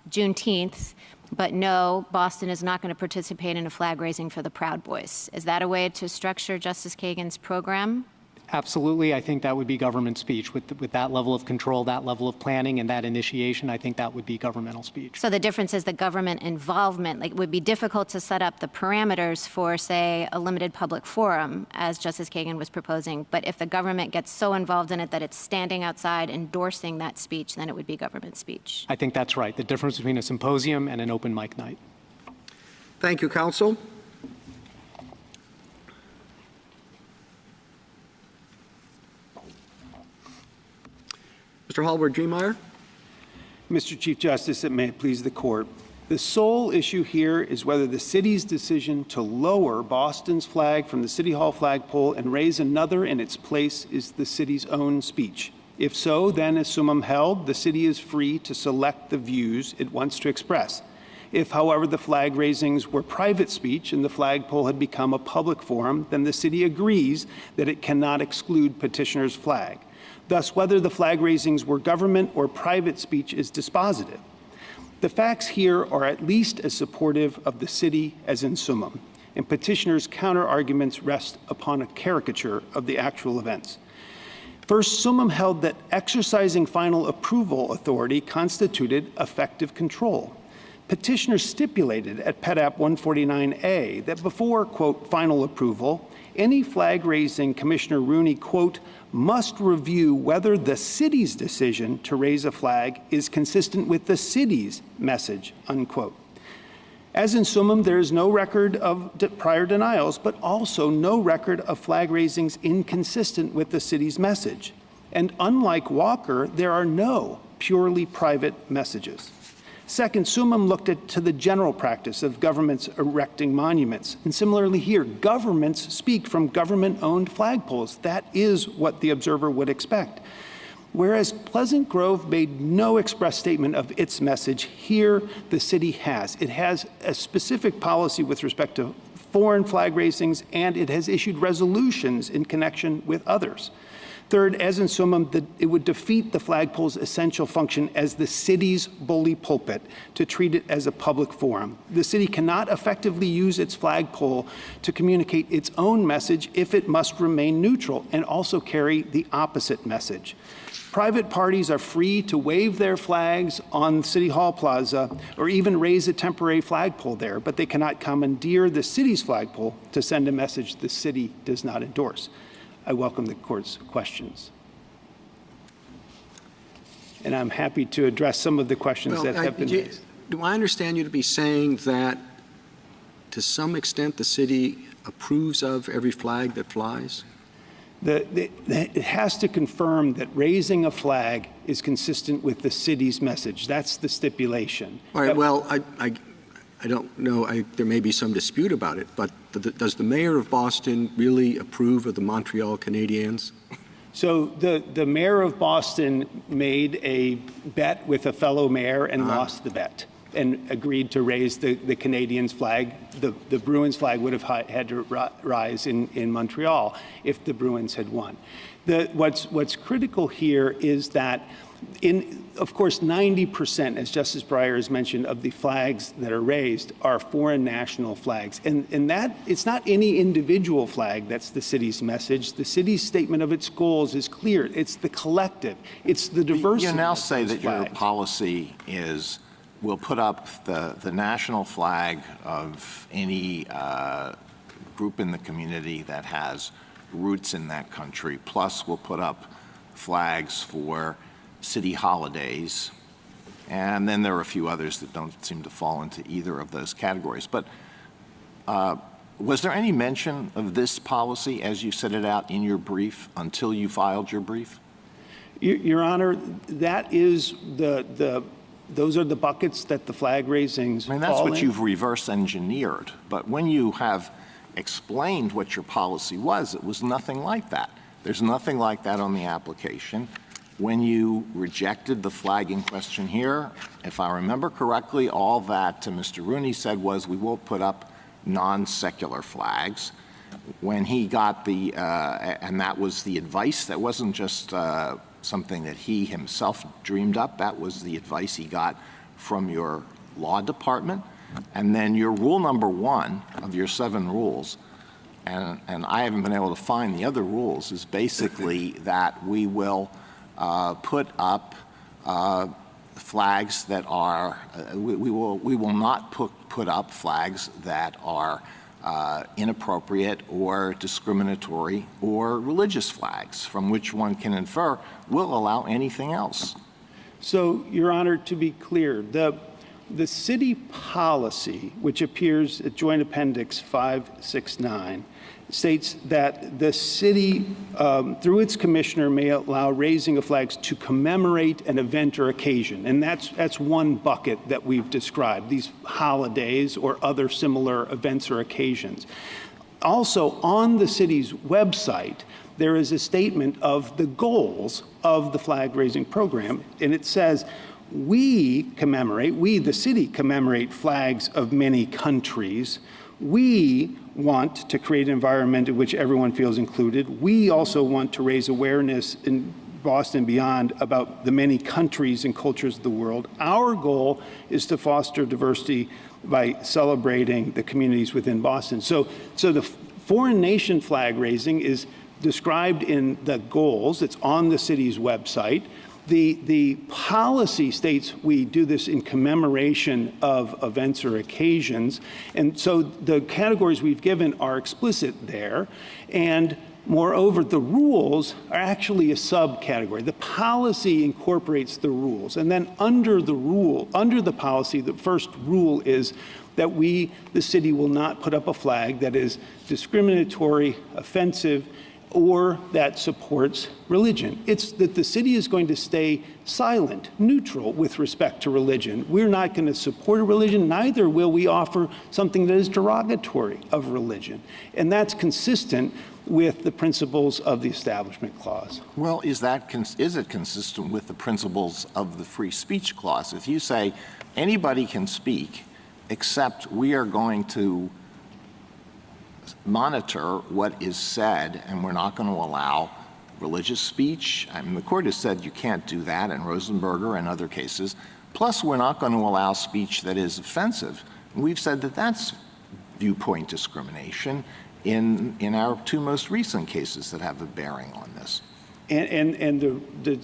Juneteenth, but no, Boston is not going to participate in a flag raising for the Proud Boys. Is that a way to structure Justice Kagan's program? Absolutely. I think that would be government speech. With that level of control, that level of planning, and that initiation, I think that would be governmental speech. So the difference is the government involvement. Like, it would be difficult to set up the parameters for, say, a limited public forum, as Justice Kagan was proposing. But if the government gets so involved in it that it's standing outside endorsing that speech, then it would be government speech. I think that's right. The difference between a symposium and an open mic night. Thank you, counsel. Mr. Hallward-Driemeier. Mr. Chief Justice, and may it please the court, the sole issue here is whether the city's decision to lower Boston's flag from the City Hall flagpole and raise another in its place is the city's own speech. If so, then, as summum held, the city is free to select the views it wants to express. If, however, the flag raisings were private speech and the flagpole had become a public forum, then the city agrees that it cannot exclude petitioner's flag. Thus, whether the flag raisings were government or private speech is dispositive. The facts here are at least as supportive of the city as in summum, and petitioners' counter-arguments rest upon a caricature of the actual events. First, summum held that exercising final approval authority constituted effective control. Petitioners stipulated at PEDAP 149A that before, quote, final approval, any flag raising Commissioner Rooney, quote, must review whether the city's decision to raise a flag is consistent with the city's message, unquote. As in summum, there is no record of prior denials, but also no record of flag raisings inconsistent with the city's message. And unlike Walker, there are no purely private messages. Second, summum looked to the general practice of governments erecting monuments. And similarly here, governments speak from government-owned flagpoles. That is what the observer would expect. Whereas Pleasant Grove made no express statement of its message, here the city has. It has a specific policy with respect to foreign flag raisings, and it has issued resolutions in connection with others. Third, as in summum, it would defeat the flagpole's essential function as the city's bully pulpit to treat it as a public forum. The city cannot effectively use its flagpole to communicate its own message if it must remain neutral and also carry the opposite message. Private parties are free to wave their flags on City Hall Plaza or even raise a temporary flagpole there, but they cannot commandeer the city's flagpole to send a message the city does not endorse. I welcome the court's questions. And I'm happy to address some of the questions that have been raised. Do I understand you to be saying that to some extent the city approves of every flag that flies? It has to confirm that raising a flag is consistent with the city's message. That's the stipulation. All right, well, I don't know, there may be some dispute about it, but does the mayor of Boston really approve of the Montreal Canadiens? So the mayor of Boston made a bet with a fellow mayor and lost the bet and agreed to raise the Canadiens flag. The Bruins flag would have had to rise in Montreal if the Bruins had won. What's critical here is that of course, 90%, as Justice Breyer has mentioned, of the flags that are raised are foreign national flags. And that it's not any individual flag that's the city's message. The city's statement of its goals is clear. It's the collective. It's the diversity. You now say that your policy is we'll put up the national flag of any group in the community that has roots in that country, plus we'll put up flags for city holidays, and then there are a few others that don't seem to fall into either of those categories. But Was there any mention of this policy as you set it out in your brief until you filed your brief? Your Honor, that is those are the buckets that the flag raisings I mean, that's fall what in. you've reverse engineered. But when you have explained what your policy was, it was nothing like that. There's nothing like that on the application. When you rejected the flagging question here, if I remember correctly, all that Mr. Rooney said was we will put up non-secular flags. When he got the, and that was the advice, that wasn't just something that he himself dreamed up, that was the advice he got from your law department. And then your rule number 1 of your 7 rules, and I haven't been able to find the other rules, is basically that we will put up flags that are, we will not put up flags that are inappropriate or discriminatory or religious flags, from which one can infer will allow anything else. So, Your Honor, to be clear, the city policy, which appears at Joint Appendix 569, states that the city, through its commissioner, may allow raising of flags to commemorate an event or occasion. And that's one bucket that we've described, these holidays or other similar events or occasions. Also, on the city's website, there is a statement of the goals of the flag raising program, and it says, we, the city, commemorate flags of many countries. We want to create an environment in which everyone feels included. We also want to raise awareness in Boston and beyond about the many countries and cultures of the world. Our goal is to foster diversity by celebrating the communities within Boston. So the foreign nation flag raising is described in the goals. It's on the city's website. The policy states we do this in commemoration of events or occasions. And so the categories we've given are explicit there. And moreover, the rules are actually a subcategory. The policy incorporates the rules. And then under the policy, the first rule is that the city, will not put up a flag that is discriminatory, offensive, or that supports religion. It's that the city is going to stay silent, neutral with respect to religion. We're not going to support a religion, neither will we offer something that is derogatory of religion. And that's consistent with the principles of the Establishment Clause. Well, is it consistent with the principles of the Free Speech Clause? If you say anybody can speak, except we are going to monitor what is said, and we're not going to allow religious speech. I mean, the court has said you can't do that in Rosenberger and other cases. Plus, we're not going to allow speech that is offensive. And we've said that that's viewpoint discrimination in our 2 most recent cases that have a bearing on this. And the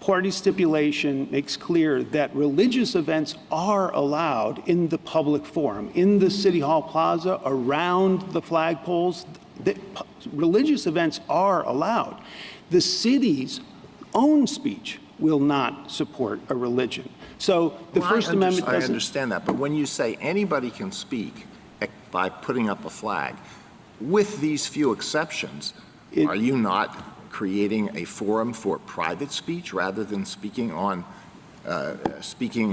party stipulation makes clear that religious events are allowed in the public forum, in the City Hall Plaza, around the flagpoles. Religious events are allowed. The city's own speech will not support a religion. So the First Amendment doesn't— I understand that, but when you say anybody can speak by putting up a flag, with these few exceptions, are you not creating a forum for private speech rather than speaking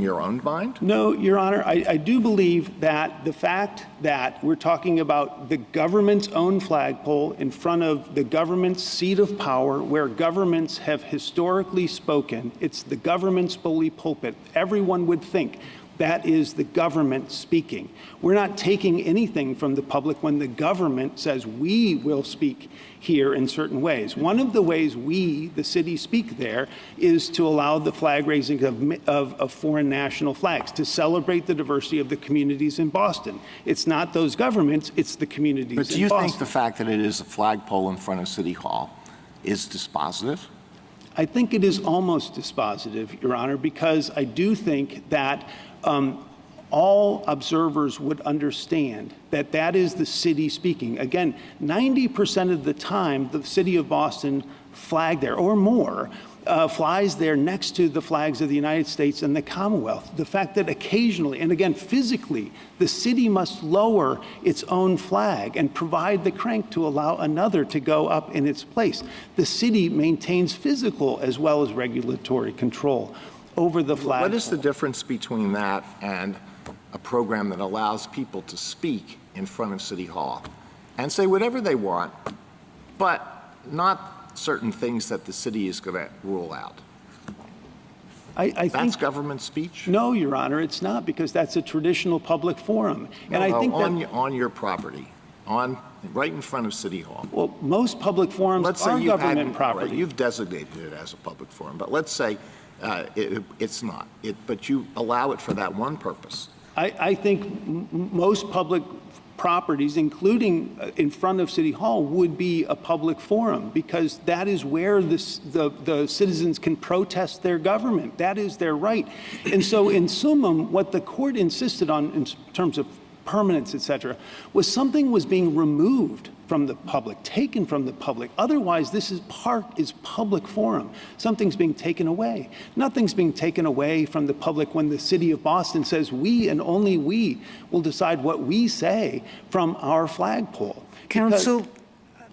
your own mind? No, Your Honor, I do believe that the fact that we're talking about the government's own flagpole in front of the government's seat of power, where governments have historically spoken, it's the government's bully pulpit. Everyone would think that is the government speaking. We're not taking anything from the public when the government says we will speak here in certain ways. One of the ways we, the city, speak there is to allow the flag raising of foreign national flags, to celebrate the diversity of the communities in Boston. It's not those governments, it's the communities in Boston. But do you think the fact that it is a flagpole in front of City Hall is dispositive? I think it is almost dispositive, Your Honor, because I do think that all observers would understand that that is the city speaking. Again, 90% of the time, the city of Boston flag there or more flies there next to the flags of the United States and the Commonwealth. The fact that occasionally, and again physically, the city must lower its own flag and provide the crank to allow another to go up in its place. The city maintains physical as well as regulatory control over the flag. What is the difference between that and a program that allows people to speak in front of City Hall and say whatever they want, but not certain things that the city is going to rule out? I That's think government speech? No, Your Honor, it's not, because that's a traditional public forum. No, and I think on your property, right in front of City Hall. Well, most public forums are government property. Right, you've designated it as a public forum, but let's say it's not. But you allow it for that one purpose. I think most public properties, including in front of City Hall, would be a public forum, because that is where the citizens can protest their government. That is their right. And so in summum, what the court insisted on in terms of permanence, et cetera, was something was being removed from the public, taken from the public. Otherwise, this is public forum. Something's being taken away. Nothing's being taken away from the public when the city of Boston says we and only we will decide what we say from our flagpole. Counsel,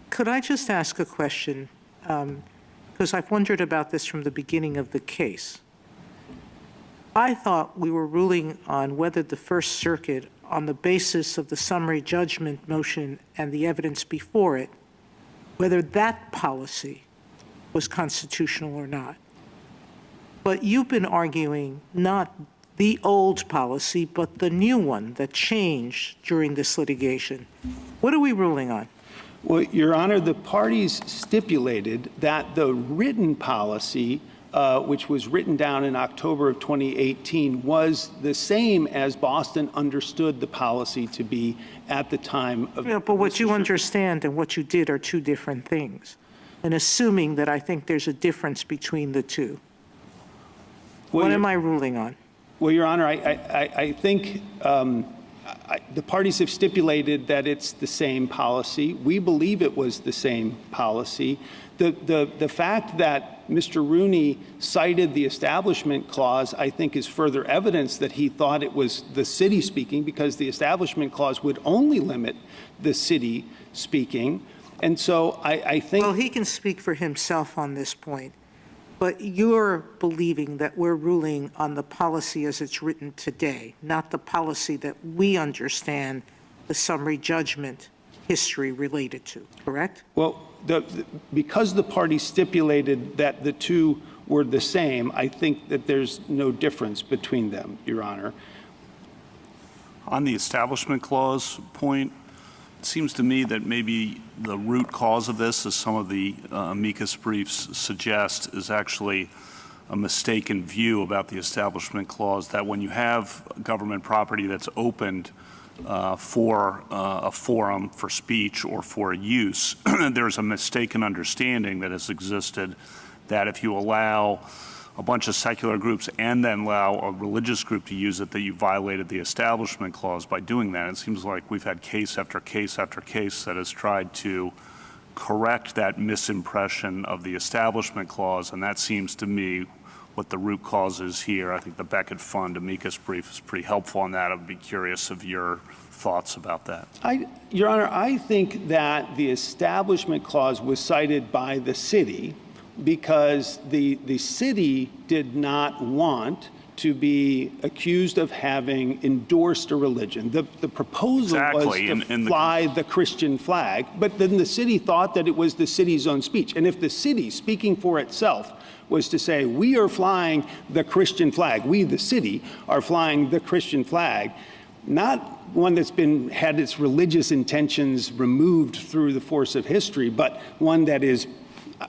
could I just ask a question? Because I've wondered about this from the beginning of the case. I thought we were ruling on whether the First Circuit, on the basis of the summary judgment motion and the evidence before it, whether that policy was constitutional or not. But you've been arguing not the old policy, but the new one that changed during this litigation. What are we ruling on? Well, Your Honor, the parties stipulated that the written policy, which was written down in October of 2018, was the same as Boston understood the policy to be at the time of— Yeah, but what you understand and what you did are two different things. And assuming that I think there's a difference between the two, what am I ruling on? Well, Your Honor, I think the parties have stipulated that it's the same policy. We believe it was the same policy. The fact that Mr. Rooney cited the Establishment Clause, I think, is further evidence that he thought it was the city speaking, because the Establishment Clause would only limit the city speaking. And so I think— Well, he can speak for himself on this point, but you're believing that we're ruling on the policy as it's written today, not the policy that we understand the summary judgment history related to, correct? Well, because the parties stipulated that the two were the same, I think that there's no difference between them, Your Honor. On the Establishment Clause point, it seems to me that maybe the root cause of this, as some of the amicus briefs suggest, is actually a mistaken view about the Establishment Clause, that when you have government property that's opened for a forum for speech or for use, there's a mistaken understanding that has existed that if you allow a bunch of secular groups and then allow a religious group to use it, that you violated the Establishment Clause by doing that. It seems like we've had case after case after case that has tried to correct that misimpression of the Establishment Clause, and that seems to me what the root cause is here. I think the Beckett Fund amicus brief is pretty helpful on that. I'd be curious of your thoughts about that. Your Honor, I think that the Establishment Clause was cited by the city because the city did not want to be accused of having endorsed a religion. The proposal was to fly the Christian flag, but then the city thought that it was the city's own speech. And if the city, speaking for itself, was to say, we are flying the Christian flag, we, the city, are flying the Christian flag, not one that's had its religious intentions removed through the force of history, but one that is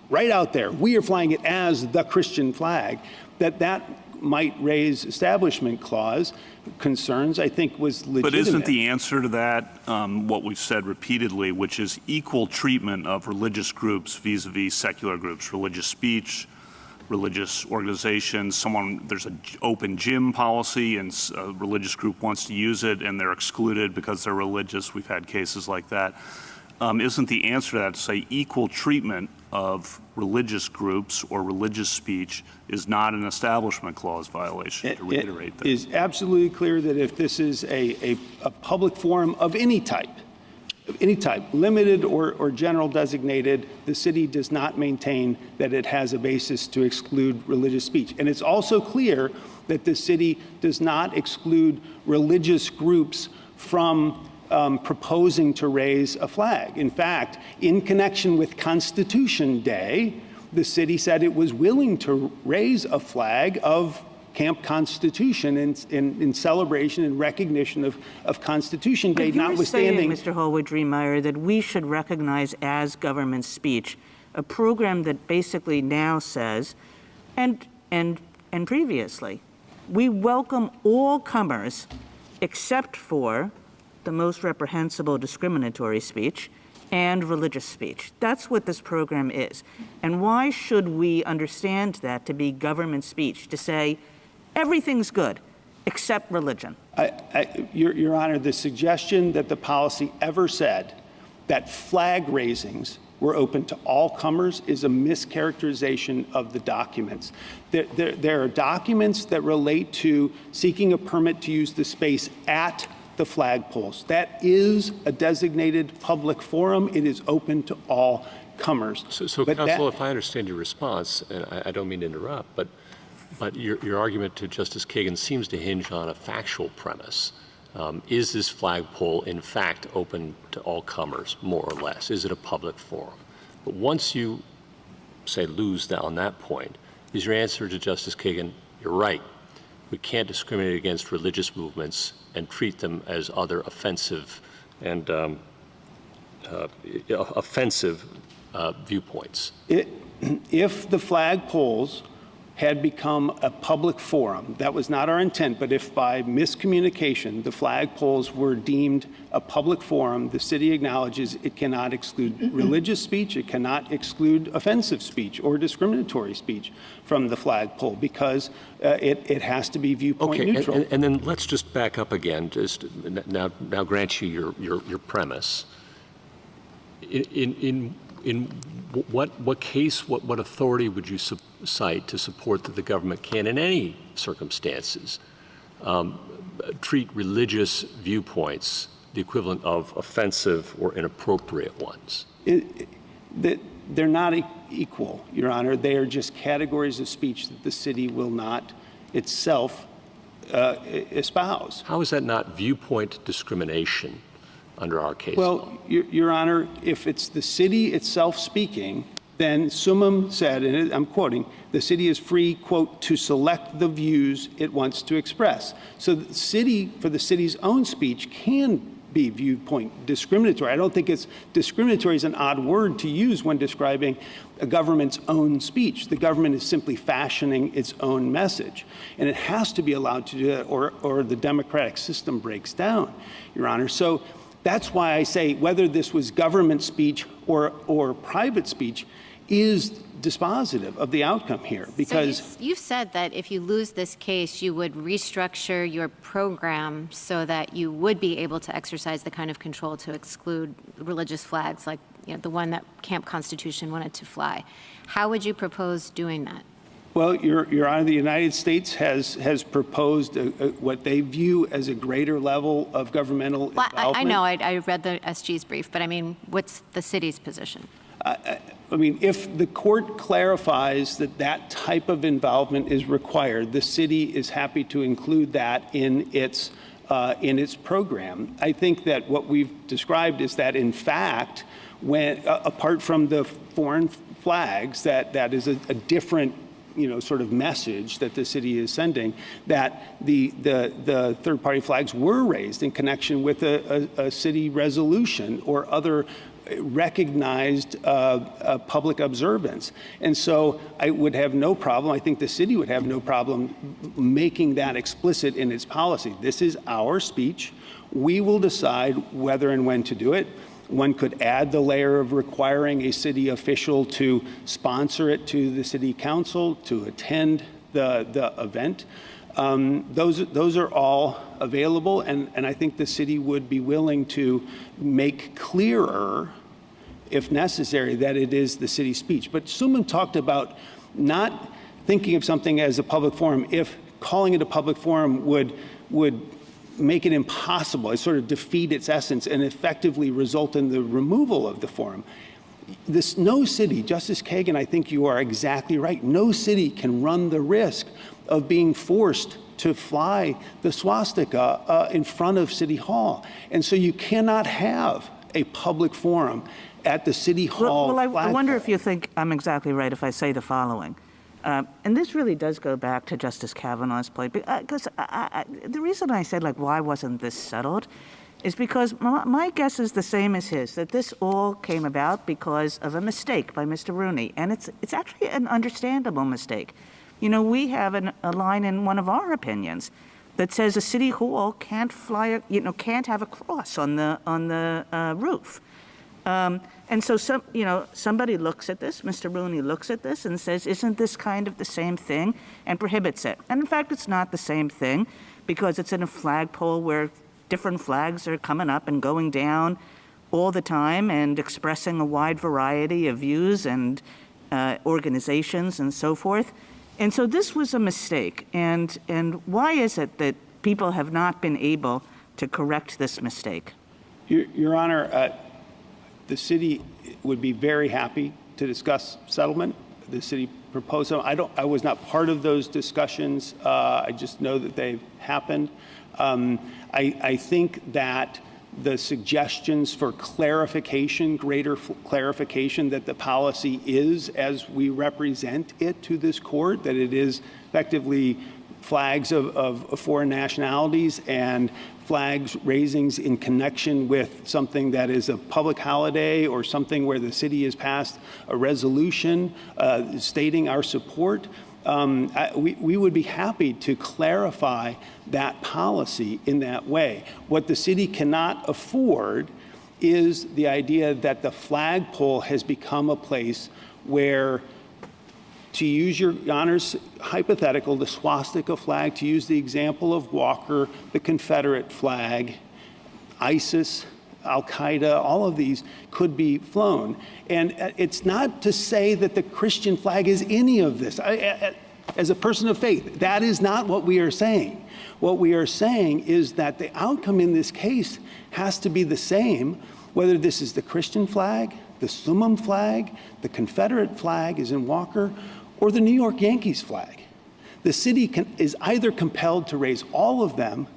right out there. We are flying it as the Christian flag, that might raise Establishment Clause concerns, I think was legitimate. But isn't the answer to that what we've said repeatedly, which is equal treatment of religious groups vis-a-vis secular groups, religious speech, religious organizations, there's an open gym policy and a religious group wants to use it and they're excluded because they're religious. We've had cases like that. Isn't the answer to that to say equal treatment of religious groups or religious speech is not an Establishment Clause violation, to reiterate that. It is absolutely clear that if this is a public forum of any type, limited or general designated, the city does not maintain that it has a basis to exclude religious speech. And it's also clear that the city does not exclude religious groups from proposing to raise a flag. In fact, in connection with Constitution Day, the city said it was willing to raise a flag of Camp Constitution in celebration and recognition of Constitution Day, notwithstanding. Mr. Hallward-Driemeier, that we should recognize as government speech a program that basically now says, and previously, we welcome all comers except for the most reprehensible discriminatory speech and religious speech. That's what this program is. And why should we understand that to be government speech, to say everything's good except religion? Your Honor, the suggestion that the policy ever said that flag raisings were open to all comers is a mischaracterization of the documents. There are documents that relate to seeking a permit to use the space at the flagpoles. That is a designated public forum. It is open to all comers. So Counsel, if I understand your response, and I don't mean to interrupt, but your argument to Justice Kagan seems to hinge on a factual premise. Is this flagpole, in fact, open to all comers, more or less? Is it a public forum? But once you, say, lose on that point, is your answer to Justice Kagan, you're right, we can't discriminate against religious movements and treat them as other offensive and viewpoints? If the flagpoles had become a public forum, that was not our intent, but if by miscommunication the flagpoles were deemed a public forum, the city acknowledges it cannot exclude religious speech, it cannot exclude offensive speech or discriminatory speech from the flagpole, because it has to be viewpoint neutral. And then let's just back up again, just now grant you your premise. In what case, what authority would you cite to support that the government can, in any circumstances, treat religious viewpoints the equivalent of offensive or inappropriate ones? They're not equal, Your Honor. They are just categories of speech that the city will not itself espouse. How is that not viewpoint discrimination under our case law? Well, Your Honor, if it's the city itself speaking, then Summum said, and I'm quoting, the city is free, quote, to select the views it wants to express. So the city, for the city's own speech, can be viewpoint discriminatory. I don't think it's discriminatory is an odd word to use when describing a government's own speech. The government is simply fashioning its own message, and it has to be allowed to do that, or the democratic system breaks down, Your Honor. So that's why I say whether this was government speech or private speech is dispositive of the outcome here, because so you've said that if you lose this case, you would restructure your program so that you would be able to exercise the kind of control to exclude religious flags, like the one that Camp Constitution wanted to fly. How would you propose doing that? Well, Your Honor, the United States has proposed what they view as a greater level of governmental involvement. I know, I read the SG's brief, but I mean, what's the city's position? I mean, if the court clarifies that that type of involvement is required, the city is happy to include that in its program. I think that what we've described is that, in fact, when apart from the foreign flags, that is a different sort of message that the city is sending, that the third-party flags were raised in connection with a city resolution or other recognized public observance. And so I would have no problem, I think the city would have no problem making that explicit in its policy. This is our speech. We will decide whether and when to do it. One could add the layer of requiring a city official to sponsor it to the city council, to attend the event. Those are all available, and I think the city would be willing to make clearer if necessary, that it is the city speech. But Suman talked about not thinking of something as a public forum if calling it a public forum would make it impossible, it sort of defeat its essence and effectively result in the removal of the forum. No city, Justice Kagan, I think you are exactly right, no city can run the risk of being forced to fly the swastika in front of City Hall. And so you cannot have a public forum at the City Hall. Well, I wonder if you think I'm exactly right if I say the following. And this really does go back to Justice Kavanaugh's point, because the reason I said, like, why wasn't this settled is because my guess is the same as his, that this all came about because of a mistake by Mr. Rooney. And it's actually an understandable mistake. You know, we have a line in one of our opinions that says a city hall can't can't have a cross on the roof. And so somebody looks at this, Mr. Rooney looks at this and says, isn't this kind of the same thing, and prohibits it. And in fact, it's not the same thing because it's in a flagpole where different flags are coming up and going down all the time and expressing a wide variety of views and organizations and so forth. And so this was a mistake. And why is it that people have not been able to correct this mistake? Your Honor, the city would be very happy to discuss settlement. The city proposed them. I was not part of those discussions. I just know that they've happened. I think that the suggestions for clarification, greater clarification that the policy is as we represent it to this court, that it is effectively flags of foreign nationalities and flags raisings in connection with something that is a public holiday or something where the city has passed a resolution stating our support. We would be happy to clarify that policy in that way. What the city cannot afford is the idea that the flagpole has become a place where, to use your Honor's hypothetical, the swastika flag, to use the example of Walker, the Confederate flag, ISIS, Al-Qaeda, all of these could be flown. And it's not to say that the Christian flag is any of this. As a person of faith, that is not what we are saying. What we are saying is that the outcome in this case has to be the same, whether this is the Christian flag, the Summum flag, the Confederate flag is in Walker, or the New York Yankees flag. The city is either compelled to raise all of them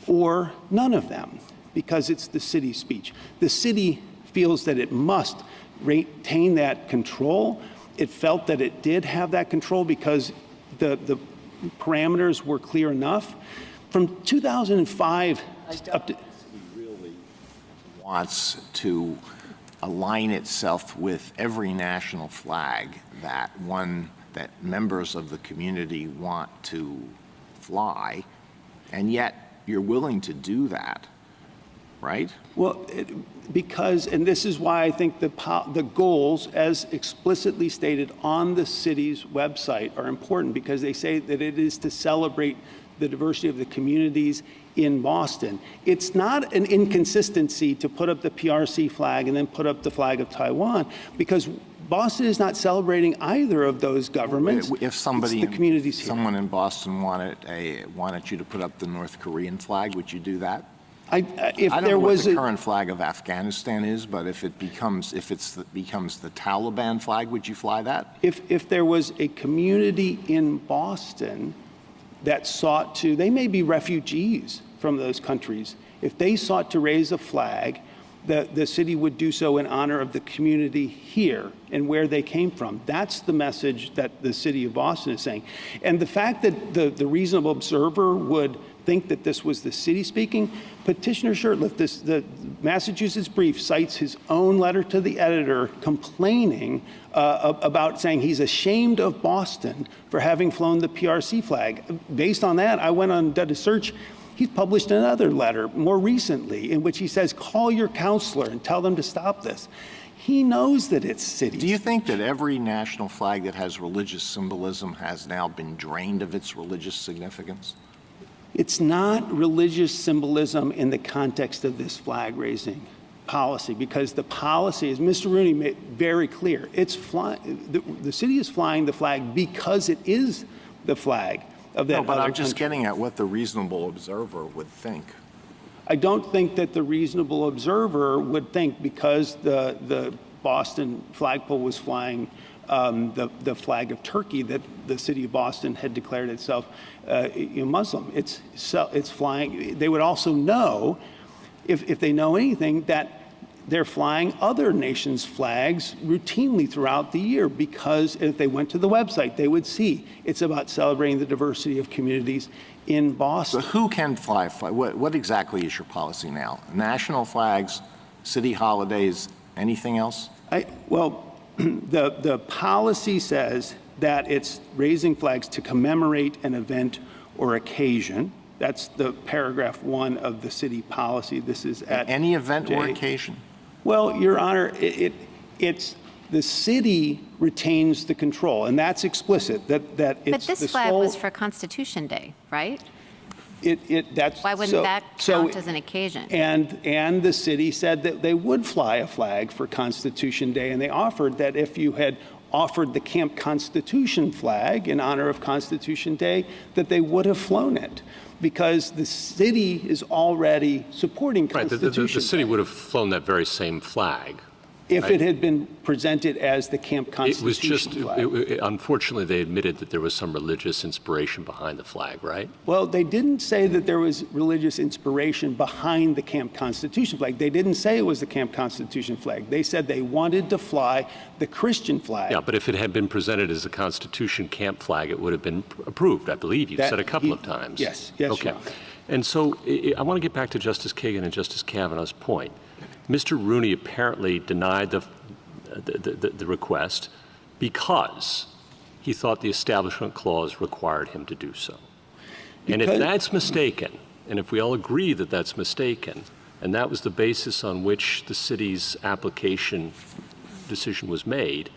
or none of them, because it's the city's speech. The city feels that it must retain that control. It felt that it did have that control because the parameters were clear enough. From 2005 up to... The city really wants to align itself with every national flag that members of the community want to fly, and yet you're willing to do that, right? Well, because, and this is why I think the goals, as explicitly stated on the city's website, are important, because they say that it is to celebrate the diversity of the communities in Boston. It's not an inconsistency to put up the PRC flag and then put up the flag of Taiwan, because Boston is not celebrating either of those governments. If someone in Boston wanted you to put up the North Korean flag, would you do that? I don't know what the current flag of Afghanistan is, but if it becomes the Taliban flag, would you fly that? If there was a community in Boston that sought to, they may be refugees from those countries. If they sought to raise a flag, the city would do so in honor of the community here and where they came from. That's the message that the city of Boston is saying. And the fact that the reasonable observer would think that this was the city speaking, Petitioner Shurtleff, the Massachusetts brief cites his own letter to the editor complaining about saying he's ashamed of Boston for having flown the PRC flag. Based on that, I went on did a search. He's published another letter more recently in which he says, call your counselor and tell them to stop this. He knows that it's city. Do you think that every national flag that has religious symbolism has now been drained of its religious significance? It's not religious symbolism in the context of this flag raising, policy, because the policy, as Mr. Rooney made very clear, it's the city is flying the flag because it is the flag of that No, but other I'm just country. getting at what the reasonable observer would think. I don't think that the reasonable observer would think, because the Boston flagpole was flying the flag of Turkey, that the city of Boston had declared itself Muslim. It's flying. They would also know, if they know anything, that they're flying other nations' flags routinely throughout the year, because if they went to the website, they would see it's about celebrating the diversity of communities in Boston. So who can fly? What exactly is your policy now? National flags, city holidays, anything else? Well, the policy says that it's raising flags to commemorate an event or occasion. That's the paragraph 1 of the city policy. This is at any event or occasion. Well, Your Honor, it's the city retains the control, and that's explicit. That it's but this flag was for Constitution Day, right? That's why wouldn't that count as an occasion? And the city said that they would fly a flag for Constitution Day, and they offered that if you had offered the Camp Constitution flag in honor of Constitution Day, that they would have flown it, because the city is already supporting Constitution Right, the city would have flown that very same flag. If right? it had been presented as the Camp Constitution flag. Unfortunately, they admitted that there was some religious inspiration behind the flag, right? Well, they didn't say that there was religious inspiration behind the Camp Constitution flag. They didn't say it was the Camp Constitution flag. They said they wanted to fly the Christian flag. Yeah, but if it had been presented as a Constitution camp flag, it would have been approved, I believe. You've said a couple of times. Yes, okay. And so I want to get back to Justice Kagan and Justice Kavanaugh's point. Mr. Rooney apparently denied the request because he thought the Establishment Clause required him to do so. And if that's mistaken, and if we all agree that that's mistaken, and that was the basis on which the city's application decision was made,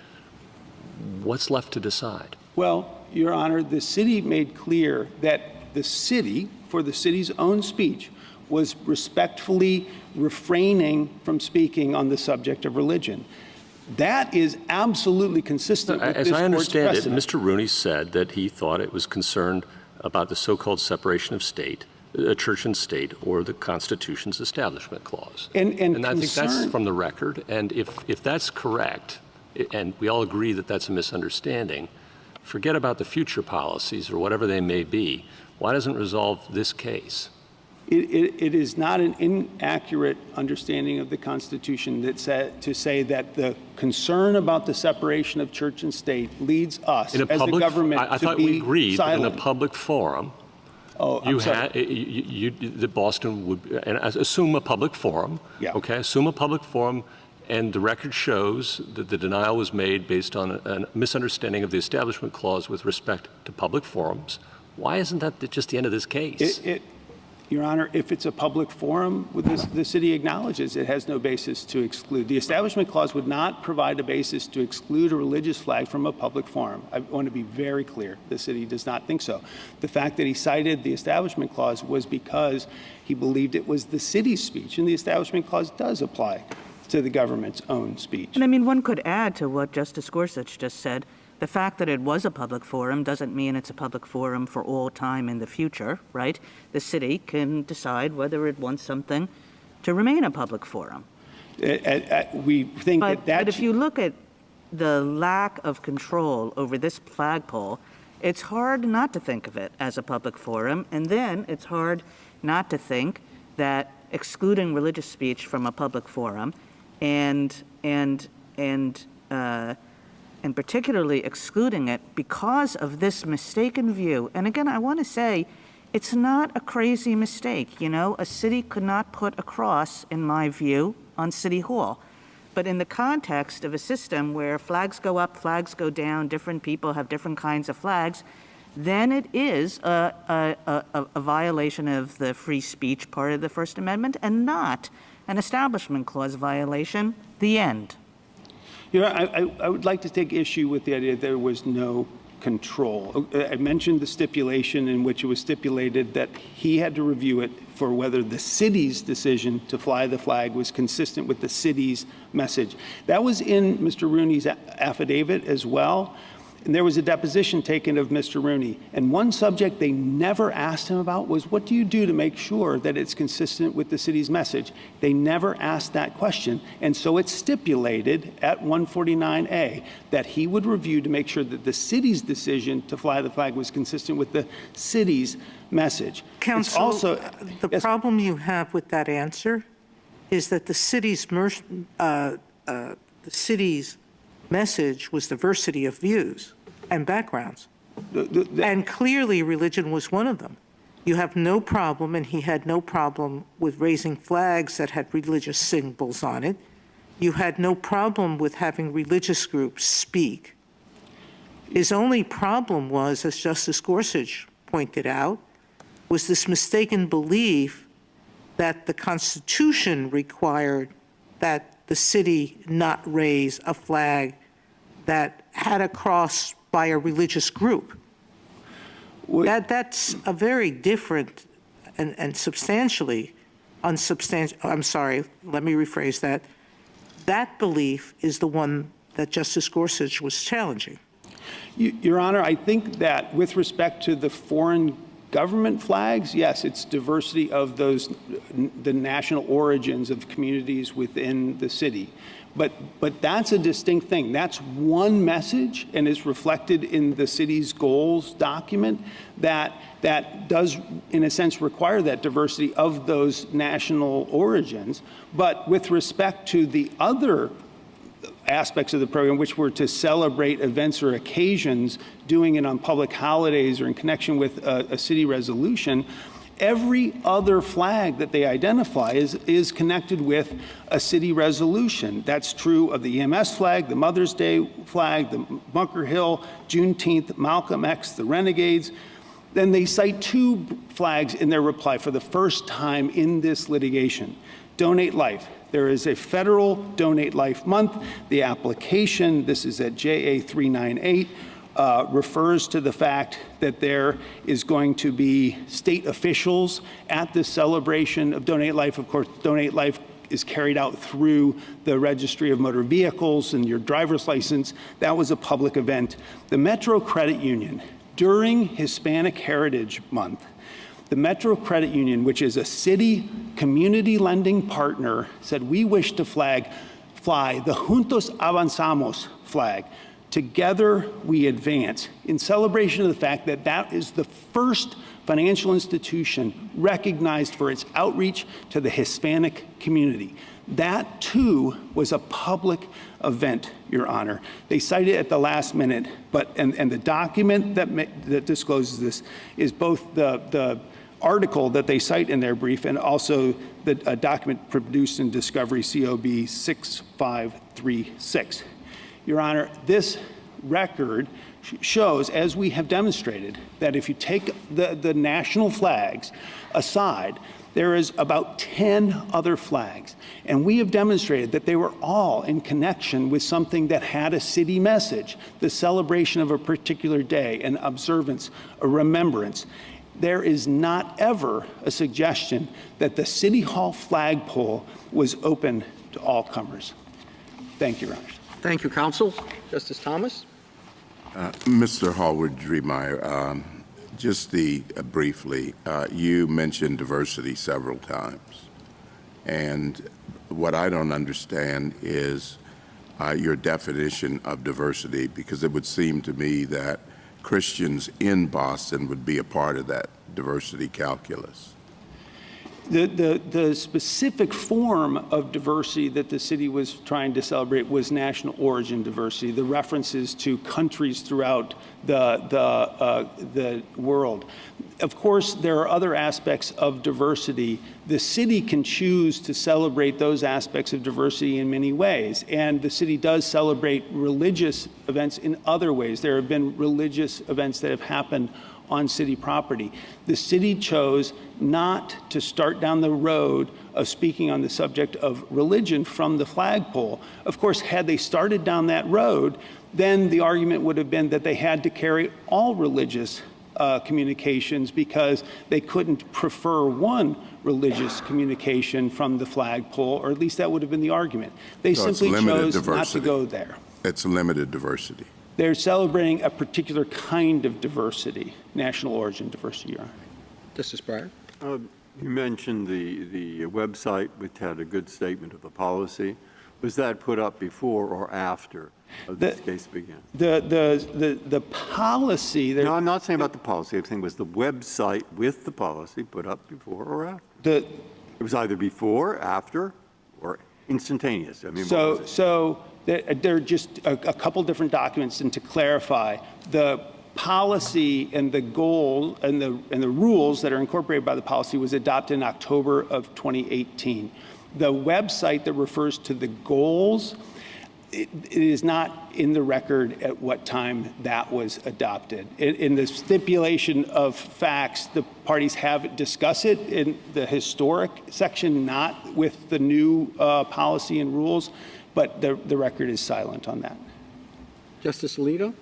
what's left to decide? Well, Your Honor, the city made clear that the city, for the city's own speech, was respectfully refraining from speaking on the subject of religion. That is absolutely consistent with this As I understand it, precedent. Mr. Rooney said that he thought it was concerned about the so-called separation of state, church and state, or the Constitution's Establishment Clause. And I think that's from the record. And if that's correct, and we all agree that that's a misunderstanding, forget about the future policies or whatever they may be. Why doesn't it resolve this case? It is not an inaccurate understanding of the Constitution to say that the concern about the separation of church and state leads us as the government I to thought be we agreed silent. that in a public forum, the Boston would, and assume a public forum, assume a public forum, and the record shows that the denial was made based on a misunderstanding of the Establishment Clause with respect to public forums. Why isn't that just the end of this case? Your Honor, if it's a public forum, the city acknowledges it has no basis to exclude. The Establishment Clause would not provide a basis to exclude a religious flag from a public forum. I want to be very clear. The city does not think so. The fact that he cited the Establishment Clause was because he believed it was the city's speech, and the Establishment Clause does apply to the government's own speech. And I mean, one could add to what Justice Gorsuch just said. The fact that it was a public forum doesn't mean it's a public forum for all time in the future, right? The city can decide whether it wants something to remain a public forum. We think but if you look at the lack of control over this flagpole, it's hard not to think of it as a public forum, and then it's hard not to think that excluding religious speech from a public forum and particularly excluding it because of this mistaken view. And again, I want to say, it's not a crazy mistake. You know, a city could not put a cross, in my view, on City Hall. But in the context of a system where flags go up, flags go down, different people have different kinds of flags, then it is a violation of the free speech part of the First Amendment and not an Establishment Clause violation. The end. You know, I would like to take issue with the idea that there was no control. I mentioned the stipulation in which it was stipulated that he had to review it for whether the city's decision to fly the flag was consistent with the city's message. That was in Mr. Rooney's affidavit as well. And there was a deposition taken of Mr. Rooney. And one subject they never asked him about was, what do you do to make sure that it's consistent with the city's message? They never asked that question. And so it's stipulated at 149A that he would review to make sure that the city's decision to fly the flag was consistent with the city's message. Counsel, the problem you have with that answer is that the city's message was diversity of views and backgrounds. And clearly religion was one of them. You have no problem, and he had no problem with raising flags that had religious symbols on it. You had no problem with having religious groups speak. His only problem was, as Justice Gorsuch pointed out, was this mistaken belief that the Constitution required that the city not raise a flag that had a cross by a religious group. That's a very different and substantially unsubstantial, I'm sorry, let me rephrase that. That belief is the one that Justice Gorsuch was challenging. Your Honor, I think that with respect to the foreign government flags, yes, it's diversity of those, the national origins of communities within the city. But that's a distinct thing. That's one message, and is reflected in the city's goals document that does, in a sense, require that diversity of those national origins. But with respect to the other aspects of the program, which were to celebrate events or occasions, doing it on public holidays or in connection with a city resolution, every other flag that they identify is connected with a city resolution. That's true of the EMS flag, the Mother's Day flag, the Bunker Hill, Juneteenth, Malcolm X, the Renegades. Then they cite two flags in their reply for the first time in this litigation. Donate Life. There is a federal Donate Life month. The application, this is at JA 398, refers to the fact that there is going to be state officials at this celebration of Donate Life. Of course, Donate Life is carried out through the Registry of Motor Vehicles and your driver's license. That was a public event. The Metro Credit Union, during Hispanic Heritage Month, the Metro Credit Union, which is a city community lending partner, said, we wish to fly the Juntos Avanzamos flag. Together we advance, in celebration of the fact that that is the first financial institution recognized for its outreach to the Hispanic community. That, too, was a public event, Your Honor. They cite it at the last minute, and the document that discloses this is both the article that they cite in their brief and also the document produced in Discovery COB 6536. Your Honor, this record shows, as we have demonstrated, that if you take the national flags aside, there is about 10 other flags. And we have demonstrated that they were all in connection with something that had a city message, the celebration of a particular day, an observance, a remembrance. There is not ever a suggestion that the City Hall flagpole was open to all comers. Thank you, Your Honor. Thank you, counsel. Justice Thomas? Mr. Hallward-Driemeier, just briefly, you mentioned diversity several times. And what I don't understand is your definition of diversity, because it would seem to me that Christians in Boston would be a part of that diversity calculus. The specific form of diversity that the city was trying to celebrate was national origin diversity, the references to countries throughout the world. Of course, there are other aspects of diversity. The city can choose to celebrate those aspects of diversity in many ways, and the city does celebrate religious events in other ways. There have been religious events that have happened on city property. The city chose not to start down the road of speaking on the subject of religion from the flagpole. Of course, had they started down that road, then the argument would have been that they had to carry all religious communications because they couldn't prefer one religious communication from the flagpole, or at least that would have been the argument. They simply chose not to go there. It's limited diversity. They're celebrating a particular kind of diversity, national origin diversity, Your Honor. Justice Breyer? You mentioned the website, which had a good statement of the policy. Was that put up before or after this case began? The policy... No, I'm not saying about the policy. I'm saying was the website with the policy put up before or after? It was either before, after, or instantaneous. I mean, there are just a couple different documents, and to clarify, the policy and the goal and the rules that are incorporated by the policy was adopted in October of 2018. The website that refers to the goals, it is not in the record at what time that was adopted. In the stipulation of facts, the parties have discussed it in the historic section, not with the new policy and rules, but the record is silent on that. Justice Alito?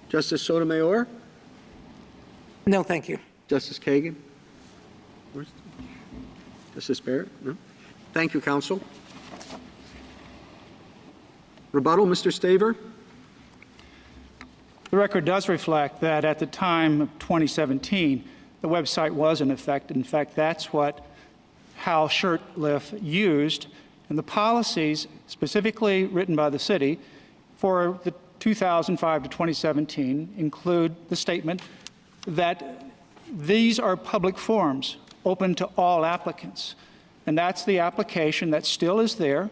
Justice Sotomayor? No, thank you. Justice Kagan? Justice Barrett? No? Thank you, counsel. Rebuttal, Mr. Staver? The record does reflect that at the time of 2017, the website was in effect. In fact, that's what Hal Shurtleff used. And the policies specifically written by the city for the 2005 to 2017 include the statement that these are public forums open to all applicants. And that's the application that still is there,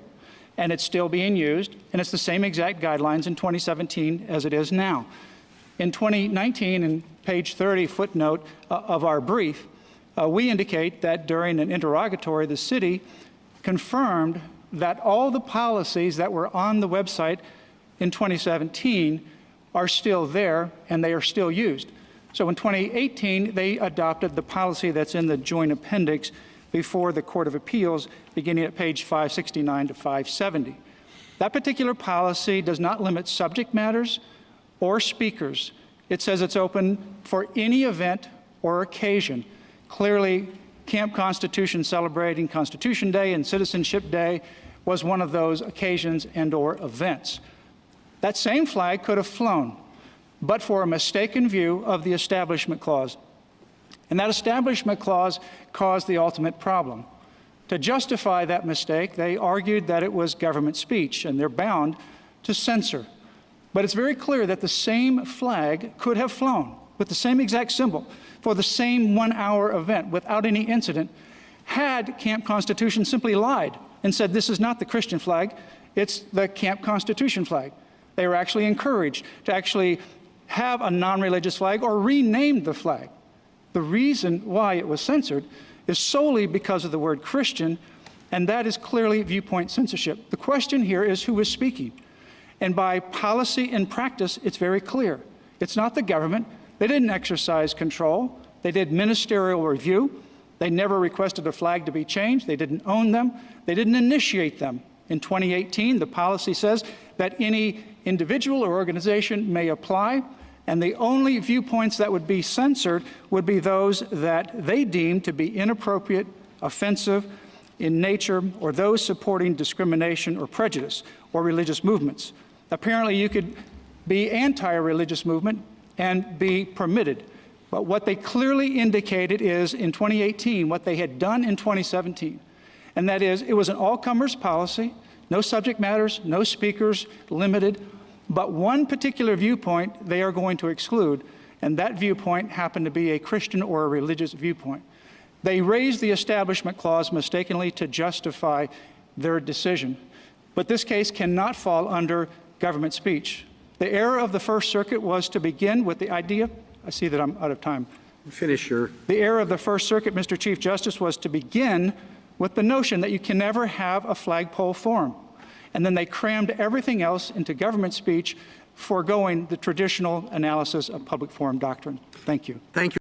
and it's still being used, and it's the same exact guidelines in 2017 as it is now. In 2019, in page 30 footnote of our brief, we indicate that during an interrogatory, the city confirmed that all the policies that were on the website in 2017 are still there and they are still used. So in 2018, they adopted the policy that's in the joint appendix before the Court of Appeals, beginning at page 569 to 570. That particular policy does not limit subject matters or speakers. It says it's open for any event or occasion. Clearly, Camp Constitution celebrating Constitution Day and Citizenship Day was one of those occasions and or events. That same flag could have flown, but for a mistaken view of the Establishment Clause. And that Establishment Clause caused the ultimate problem. To justify that mistake, they argued that it was government speech, and they're bound to censor. But it's very clear that the same flag could have flown with the same exact symbol for the same 1 hour event without any incident had Camp Constitution simply lied and said, this is not the Christian flag, it's the Camp Constitution flag. They were actually encouraged to actually have a non-religious flag or rename the flag. The reason why it was censored is solely because of the word Christian, and that is clearly viewpoint censorship. The question here is who is speaking. And by policy and practice, it's very clear. It's not the government. They didn't exercise control. They did ministerial review. They never requested a flag to be changed. They didn't own them. They didn't initiate them. In 2018, the policy says that any individual or organization may apply, and the only viewpoints that would be censored would be those that they deem to be inappropriate, offensive in nature, or those supporting discrimination or prejudice or religious movements. Apparently, you could be anti-religious movement and be permitted. But what they clearly indicated is in 2018, what they had done in 2017, and that is it was an all-comers policy, no subject matters, no speakers, limited, but one particular viewpoint they are going to exclude, and that viewpoint happened to be a Christian or a religious viewpoint. They raised the Establishment Clause mistakenly to justify their decision. But this case cannot fall under government speech. The error of the First Circuit was to begin with the idea, I see that I'm out of time, Finish your. The error of the First Circuit, Mr. Chief Justice, was to begin with the notion that you can never have a flagpole forum. And then they crammed everything else into government speech, foregoing the traditional analysis of public forum doctrine. Thank you. Thank you.